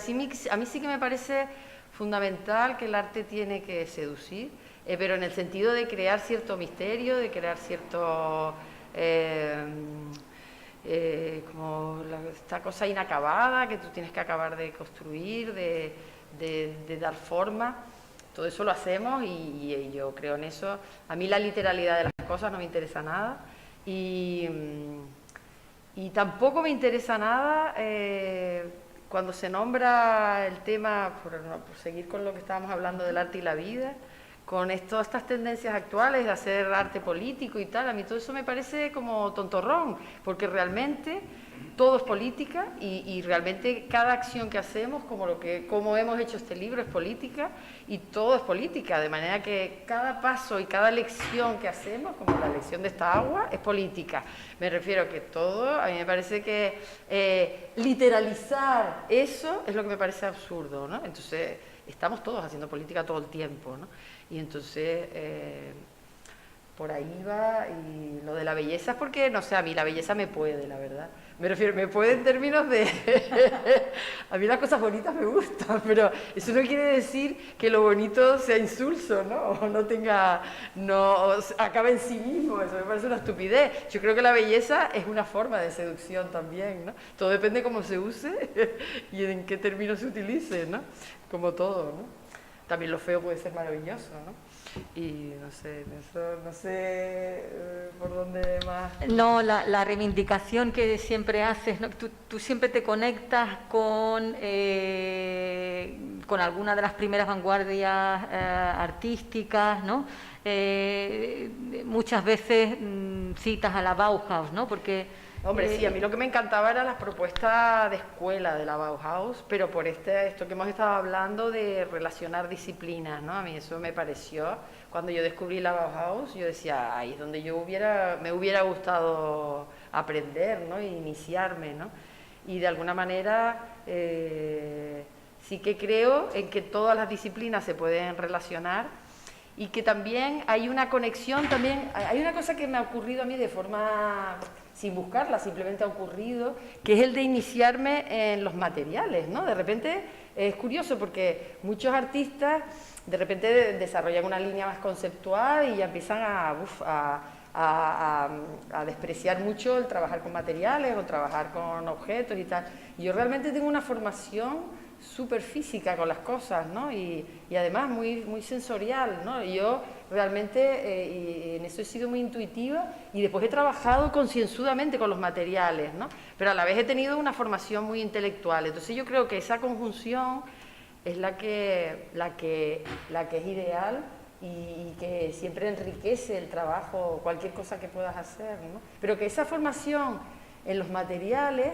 mí sí que me parece fundamental que el arte tiene que seducir, pero en el sentido de crear cierto misterio, de crear cierto... como esta cosa inacabada que tú tienes que acabar de construir, de dar forma. Todo eso lo hacemos y yo creo en eso. A mí la literalidad de las cosas no me interesa nada, y tampoco me interesa nada cuando se nombra el tema, por seguir con lo que estábamos hablando del arte y la vida, con todas estas tendencias actuales de hacer arte político y tal. A mí todo eso me parece como tontorrón, porque realmente todo es política, y realmente cada acción que hacemos, como hemos hecho este libro, es política, y todo es política, de manera que cada paso y cada elección que hacemos, como la elección de esta agua, es política. Me refiero a que todo, a mí me parece que literalizar eso es lo que me parece absurdo, ¿no? Entonces, estamos todos haciendo política todo el tiempo, ¿no? Y entonces por ahí va, y lo de la belleza es porque, no sé, a mí la belleza me puede, la verdad. Me refiero, me puede en términos de... a mí las cosas bonitas me gustan, pero eso no quiere decir que lo bonito sea insulso, ¿no? O no tenga... no acabe en sí mismo, eso me parece una estupidez. Yo creo que la belleza es una forma de seducción también, ¿no? Todo depende de cómo se use y en qué términos se utilice, ¿no? Como todo, ¿no? También lo feo puede ser maravilloso, ¿no? Y no sé, no sé por dónde más... No, la reivindicación que siempre haces, ¿no? Tú siempre te conectas con alguna de las primeras vanguardias artísticas, ¿no? Muchas veces citas a la Bauhaus, ¿no? Porque... Hombre, sí, a mí lo que me encantaba eran las propuestas de escuela de la Bauhaus, pero por esto que hemos estado hablando de relacionar disciplinas, ¿no? A mí eso me pareció, cuando yo descubrí la Bauhaus, yo decía, ahí es donde me hubiera gustado aprender, ¿no? E iniciarme, ¿no? Y de alguna manera sí que creo en que todas las disciplinas se pueden relacionar y que también hay una conexión, también hay una cosa que me ha ocurrido a mí de forma... sin buscarla, simplemente ha ocurrido, que es el de iniciarme en los materiales, ¿no? De repente es curioso porque muchos artistas de repente desarrollan una línea más conceptual y ya empiezan a despreciar mucho el trabajar con materiales o trabajar con objetos y tal. Y yo realmente tengo una formación súper física con las cosas, ¿no? Y además muy, muy sensorial, ¿no? Y yo realmente y en eso he sido muy intuitiva y después he trabajado concienzudamente con los materiales, ¿no? Pero a la vez he tenido una formación muy intelectual. Entonces yo creo que esa conjunción es la que es ideal y que siempre enriquece el trabajo, cualquier cosa que puedas hacer, ¿no? Pero que esa formación en los materiales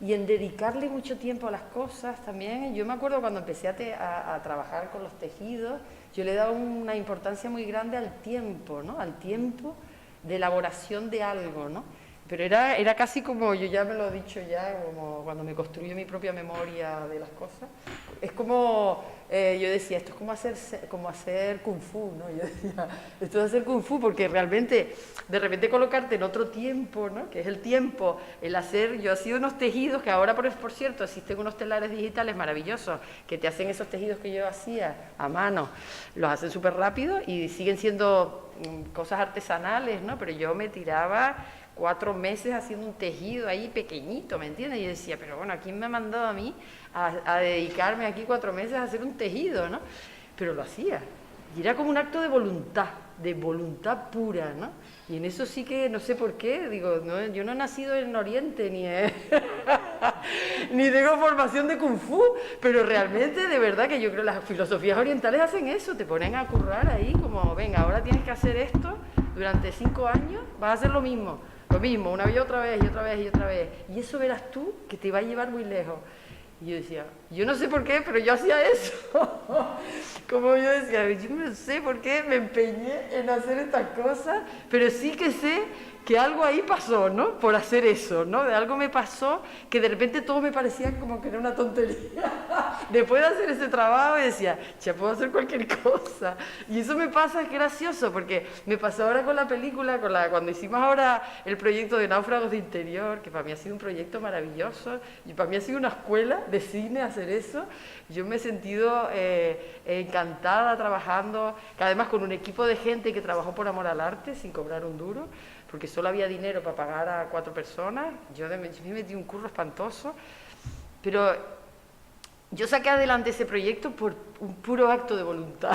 y en dedicarle mucho tiempo a las cosas también. Yo me acuerdo cuando empecé a trabajar con los tejidos, yo le daba una importancia muy grande al tiempo, ¿no? Al tiempo de elaboración de algo, ¿no? Pero era casi como, yo ya me lo he dicho ya, como cuando me construyo mi propia memoria de las cosas. Es como, yo decía, esto es como hacer kung fu, ¿no? Yo decía, esto es hacer kung fu porque realmente, de repente colocarte en otro tiempo, ¿no? Que es el tiempo, el hacer, yo hacía unos tejidos que ahora, por cierto, existen unos telares digitales maravillosos que te hacen esos tejidos que yo hacía a mano, los hacen súper rápido y siguen siendo cosas artesanales, ¿no? Pero yo me tiraba 4 meses haciendo un tejido ahí pequeñito, ¿me entiendes? Y yo decía, pero bueno, ¿quién me ha mandado a mí a dedicarme aquí 4 meses a hacer un tejido, ¿no? Pero lo hacía. Y era como un acto de voluntad pura, ¿no? Y en eso sí que no sé por qué, digo, no, yo no he nacido en Oriente ni tengo formación de Kung Fu, pero realmente de verdad que yo creo que las filosofías orientales hacen eso, te ponen a currar ahí como, venga, ahora tienes que hacer esto durante 5 años, vas a hacer lo mismo, una vez y otra vez y otra vez y otra vez, y eso verás tú que te va a llevar muy lejos. Y yo decía, yo no sé por qué, pero yo hacía eso. Como yo decía, yo no sé por qué me empeñé en hacer estas cosas, pero sí que sé que algo ahí pasó, ¿no? Por hacer eso, ¿no? De algo me pasó que de repente todo me parecía como que era una tontería. Después de hacer ese trabajo decía, ya puedo hacer cualquier cosa. Y eso me pasa, es gracioso, porque me pasó ahora con la película, cuando hicimos ahora el proyecto de Náufragos de Interior, que para mí ha sido un proyecto maravilloso, y para mí ha sido una escuela de cine hacer eso. Yo me he sentido encantada trabajando, que además con un equipo de gente que trabajó por amor al arte, sin cobrar un duro, porque solo había dinero para pagar a 4 personas, yo me metí un curro espantoso, pero yo saqué adelante ese proyecto por un puro acto de voluntad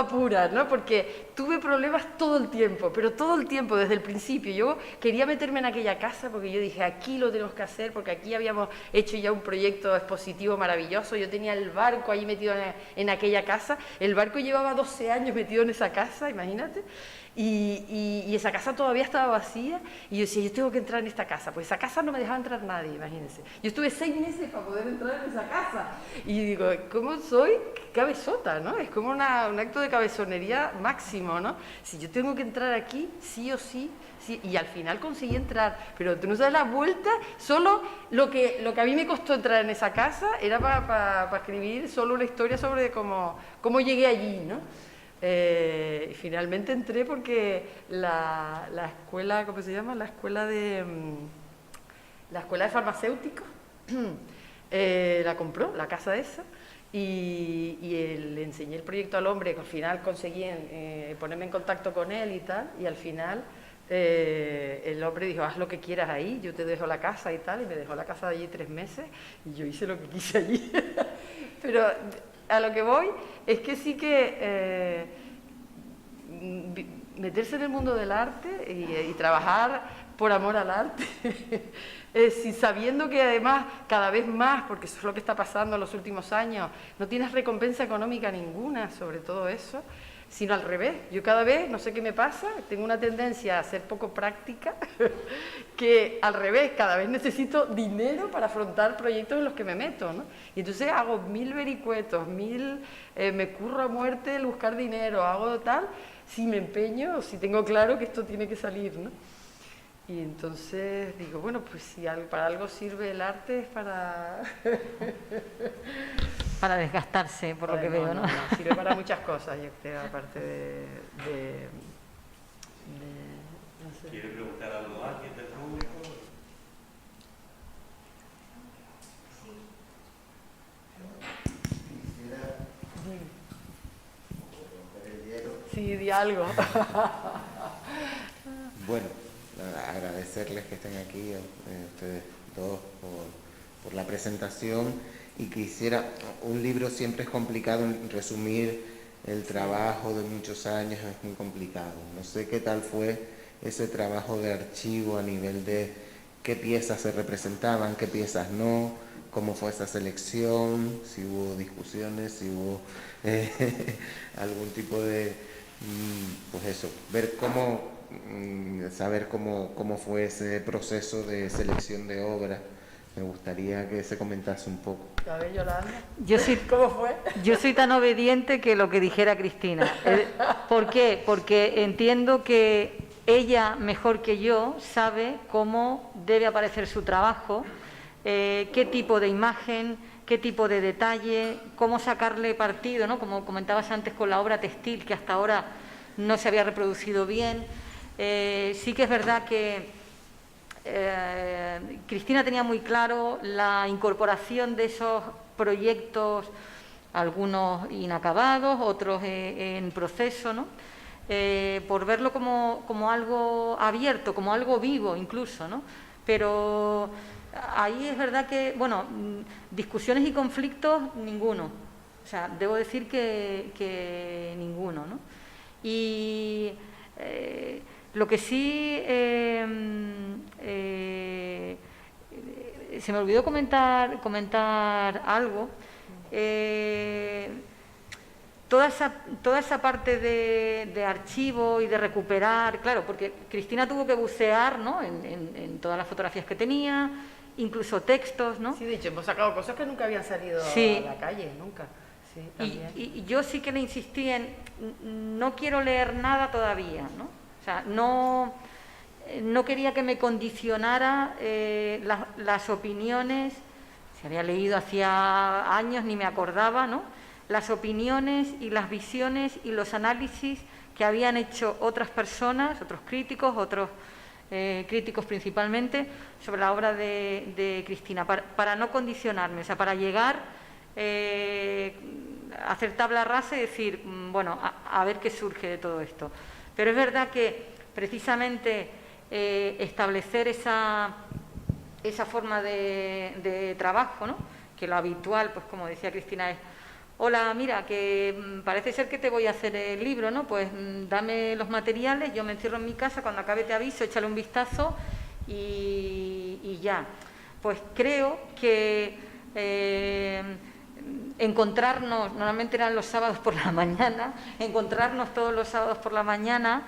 pura, ¿no? Porque tuve problemas todo el tiempo, pero todo el tiempo, desde el principio. Yo quería meterme en aquella casa porque yo dije, aquí lo tenemos que hacer, porque aquí habíamos hecho ya un proyecto expositivo maravilloso. Yo tenía el barco ahí metido en aquella casa. El barco llevaba 12 años metido en esa casa, imagínate. Y esa casa todavía estaba vacía y yo decía, yo tengo que entrar en esta casa, pues esa casa no me dejaba entrar nadie, imagínense. Yo estuve 6 meses para poder entrar en esa casa y digo, ¿cómo soy cabezota, no? ¿no? Es como un acto de cabezonería máximo, ¿no? Si yo tengo que entrar aquí, sí o sí, sí, y al final conseguí entrar, pero tú no sabes la vuelta, solo lo que a mí me costó entrar en esa casa era para escribir solo una historia sobre cómo llegué allí, ¿no? Y finalmente entré porque la escuela, ¿cómo se llama? La escuela de farmacéuticos la compró, la casa esa, y le enseñé el proyecto al hombre, que al final conseguí ponerme en contacto con él y tal, y al final el hombre dijo, haz lo que quieras ahí, yo te dejo la casa y tal, y me dejó la casa de allí 3 meses, y yo hice lo que quise allí. Pero a lo que voy es que sí que meterse en el mundo del arte y trabajar por amor al arte, sabiendo que además cada vez más, porque eso es lo que está pasando en los últimos años, no tienes recompensa económica ninguna sobre todo eso, sino al revés. Yo cada vez, no sé qué me pasa, tengo una tendencia a ser poco práctica, que al revés, cada vez necesito dinero para afrontar proyectos en los que me meto, ¿no? Y entonces hago 1000 vericuetos, me curro a muerte el buscar dinero, hago tal, si me empeño, si tengo claro que esto tiene que salir, ¿no? Y entonces digo, bueno, pues si para algo sirve el arte es para... Para desgastarse, por lo que veo, ¿no? No, sirve para muchas cosas, yo creo, aparte no sé. ¿Quiere preguntar algo a alguien del público? Sí, di algo. Bueno, agradecerles que estén aquí, ustedes dos, por la presentación, y quisiera, un libro siempre es complicado en resumir el trabajo de muchos años, es muy complicado. No sé qué tal fue ese trabajo de archivo a nivel de qué piezas se representaban, qué piezas no, cómo fue esa selección, si hubo discusiones, si hubo algún tipo de, pues eso, ver saber cómo fue ese proceso de selección de obra. Me gustaría que se comentase un poco. A ver, Yolanda, ¿Cómo fue? Yo soy tan obediente que lo que dijera Cristina. ¿Por qué? Porque entiendo que ella, mejor que yo, sabe cómo debe aparecer su trabajo, qué tipo de imagen, qué tipo de detalle, cómo sacarle partido, ¿no? Como comentabas antes con la obra textil, que hasta ahora no se había reproducido bien. Sí que es verdad que Cristina tenía muy claro la incorporación de esos proyectos, algunos inacabados, otros en proceso, ¿no? Por verlo como algo abierto, como algo vivo incluso, ¿no? Pero ahí es verdad que, bueno, discusiones y conflictos, ninguno. O sea, debo decir que ninguno, ¿no? Y lo que sí se me olvidó comentar algo. Toda esa parte de archivo y de recuperar, claro, porque Cristina tuvo que bucear, ¿no? en todas las fotografías que tenía, incluso textos, ¿no? Sí, de hecho, hemos sacado cosas que nunca habían salido Sí. a la calle, nunca. Sí, también. Y yo sí que le insistí en, no quiero leer nada todavía, ¿no? O sea, no quería que me condicionara las opiniones, se había leído hacía años, ni me acordaba, ¿no? Las opiniones y las visiones y los análisis que habían hecho otras personas, otros críticos, críticos principalmente, sobre la obra de Cristina, para no condicionarme, o sea, para llegar a hacer tabla rasa y decir, bueno, a ver qué surge de todo esto. Pero es verdad que precisamente establecer esa forma de trabajo, ¿no? Que lo habitual, pues como decía Cristina, es: hola, mira, que parece ser que te voy a hacer el libro, ¿no? Pues dame los materiales, yo me encierro en mi casa, cuando acabe te aviso, échale un vistazo y ya. Pues creo que encontrarnos, normalmente eran los sábados por la mañana, encontrarnos todos los sábados por la mañana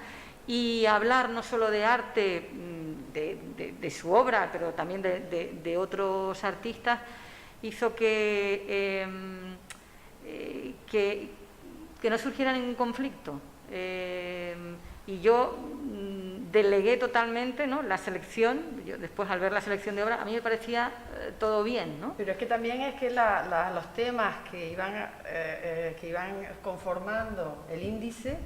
y hablar no solo de arte, de su obra, pero también de otros artistas, hizo que que no surgiera ningún conflicto. Y yo delegué totalmente, ¿no?, la selección. Yo, después, al ver la selección de obras, a mí me parecía todo bien, ¿no? Pero es que también es que los temas que iban conformando el índice,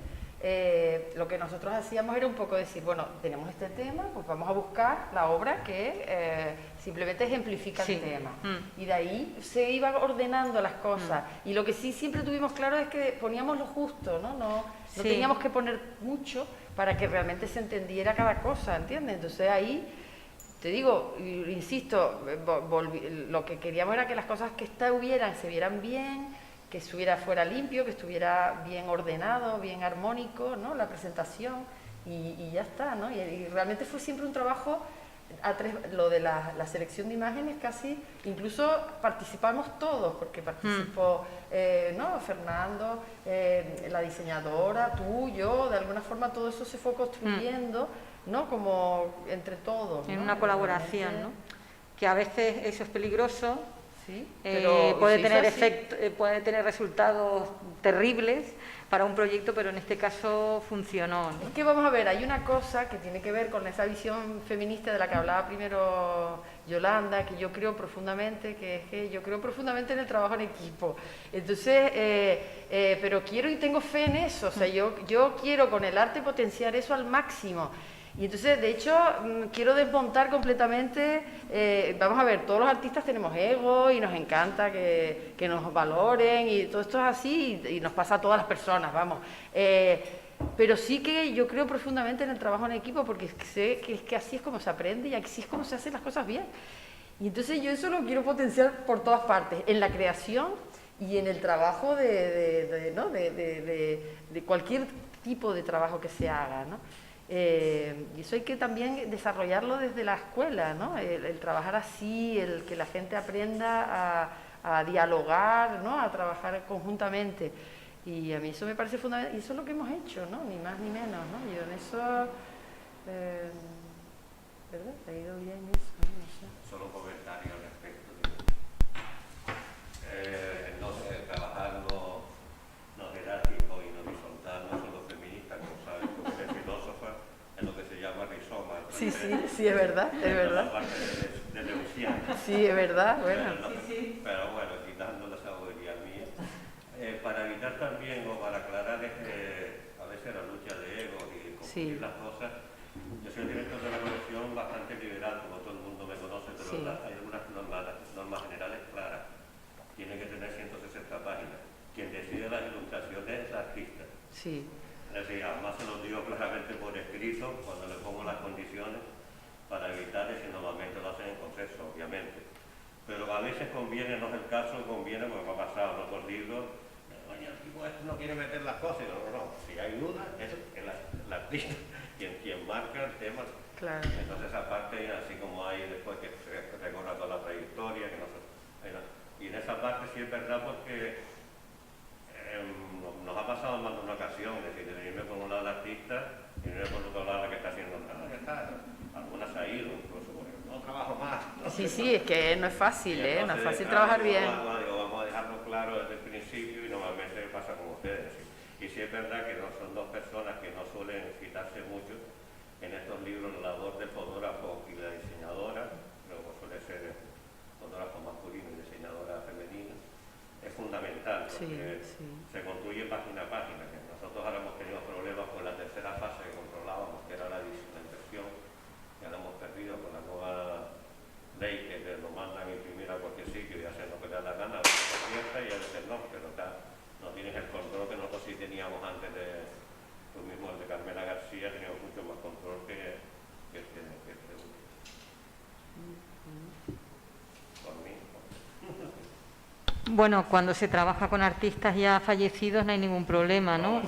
lo que nosotros hacíamos era un poco decir, bueno, tenemos este tema, pues vamos a buscar la obra que simplemente ejemplifica el tema. Y de ahí se iban ordenando las cosas. Y lo que sí siempre tuvimos claro es que poníamos lo justo, ¿no? No teníamos que poner mucho para que realmente se entendiera cada cosa, ¿entiendes? Entonces ahí, te digo, insisto, lo que queríamos era que las cosas que estuvieran se vieran bien, que fuera limpio, que estuviera bien ordenado, bien armónico, ¿no?, la presentación, y ya está, ¿no? Y realmente fue siempre un trabajo lo de la selección de imágenes, casi, incluso participamos todos, porque participó ¿no?, Fernando, la diseñadora, tú, yo, de alguna forma todo eso se fue construyendo, ¿no?, como entre todos, en ¿no?, una colaboración, ¿no?, que a veces eso es peligroso. Sí, puede tener resultados terribles para un proyecto, pero en este caso funcionó, ¿no? Es que vamos a ver, hay una cosa que tiene que ver con esa visión feminista de la que hablaba primero Yolanda, que yo creo profundamente, en el trabajo en equipo. Entonces, pero quiero y tengo fe en eso, o sea, yo quiero con el arte potenciar eso al máximo. Y entonces, de hecho, quiero desmontar completamente, vamos a ver, todos los artistas tenemos ego y nos encanta que nos valoren y todo esto es así y nos pasa a todas las personas, vamos. Pero sí que yo creo profundamente en el trabajo en equipo porque sé que así es como se aprende y así es como se hacen las cosas bien. Y entonces yo eso lo quiero potenciar por todas partes, en la creación y en el trabajo de cualquier tipo de trabajo que se haga, ¿no? Y eso hay que también desarrollarlo desde la escuela, ¿no? El trabajar así, el que la gente aprenda a dialogar, ¿no?, a trabajar conjuntamente. Y a mí eso me parece fundamental, y eso es lo que hemos hecho, ¿no?, ni más ni menos, ¿no? Yo en eso, ¿verdad? ¿Te ha ido bien eso? No sé. Solo un comentario al respecto. No sé, trabajar no jerárquico y no horizontal, no solo feminista, como sabes, porque eres filósofa, es lo que se llama rizoma. Sí, es verdad, es verdad. La parte de Leuciana. Sí, es verdad, bueno. Pero bueno, quitando la sabiduría mía, para evitar también o para aclarar a veces la lucha de egos y confundir las cosas, yo soy el director de la colección bastante liberal, como todo el mundo me conoce, pero hay algunas normas generales claras. Tiene que tener 160 páginas. Quien decide las ilustraciones es el artista. Sí. Es decir, además se lo digo claramente por escrito cuando le pongo las condiciones para evitar eso, y normalmente lo hacen en consenso, obviamente. Pero a veces conviene, no es el caso, conviene, porque me ha pasado en otros libros, oye, el tipo este no quiere meter las cosas, no, si hay duda, es el artista quien marca el tema. Claro. Entonces aparte, así como hay después que se recorra toda la trayectoria, y en esa parte sí es verdad porque nos ha pasado más de una ocasión, es decir, de venirme por un lado el artista y venirme por otro lado la que está haciendo nada, que está, algunas ha ido, incluso, porque no trabajo más. ¿no? Sí, es que no es fácil, entonces, no es fácil trabajar bien. Vamos a dejarlo claro desde el principio y normalmente pasa con ustedes. ¿sí? Y sí es verdad que no son dos personas que no suelen citarse mucho en estos libros, la labor del fotógrafo y la diseñadora, luego suele ser el fotógrafo masculino y diseñadora femenina, es fundamental porque se construye página a página. Nosotros ahora hemos tenido problemas con la tercera fase que controlábamos, que era la impresión, ya la hemos perdido con la nueva ley que lo mandan a imprimir a cualquier sitio y hacer lo que le da la gana, a veces acierta y a veces no, pero no tienes el control que nosotros sí teníamos antes de, tú mismo el de Carmela García, teníamos mucho más control que Bueno, cuando se trabaja con artistas ya fallecidos no hay ningún problema, ¿no?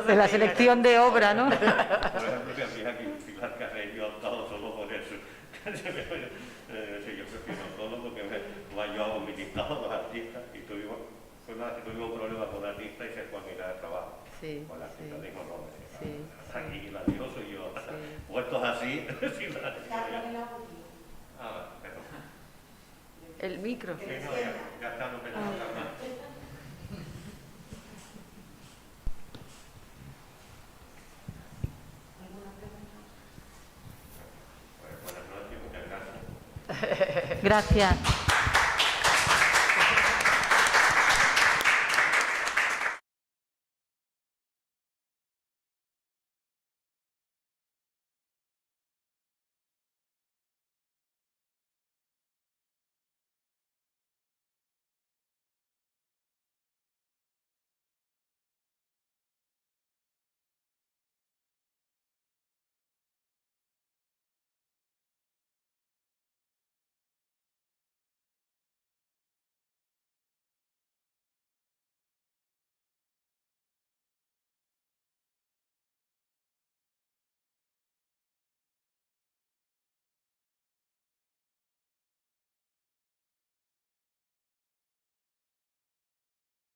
De la selección de obra, ¿no? Por ejemplo, que a mí aquí Pilar Carrey yo he optado solo por eso. Yo prefiero solo porque me ha ayudado mi listado de los artistas y tuvimos un problema con un artista y se fue a mirar el trabajo. Sí, con el artista dijo no, aquí la dios soy yo. Puestos así, el micro. Sí, no, ya está, no pensaba más. Gracias.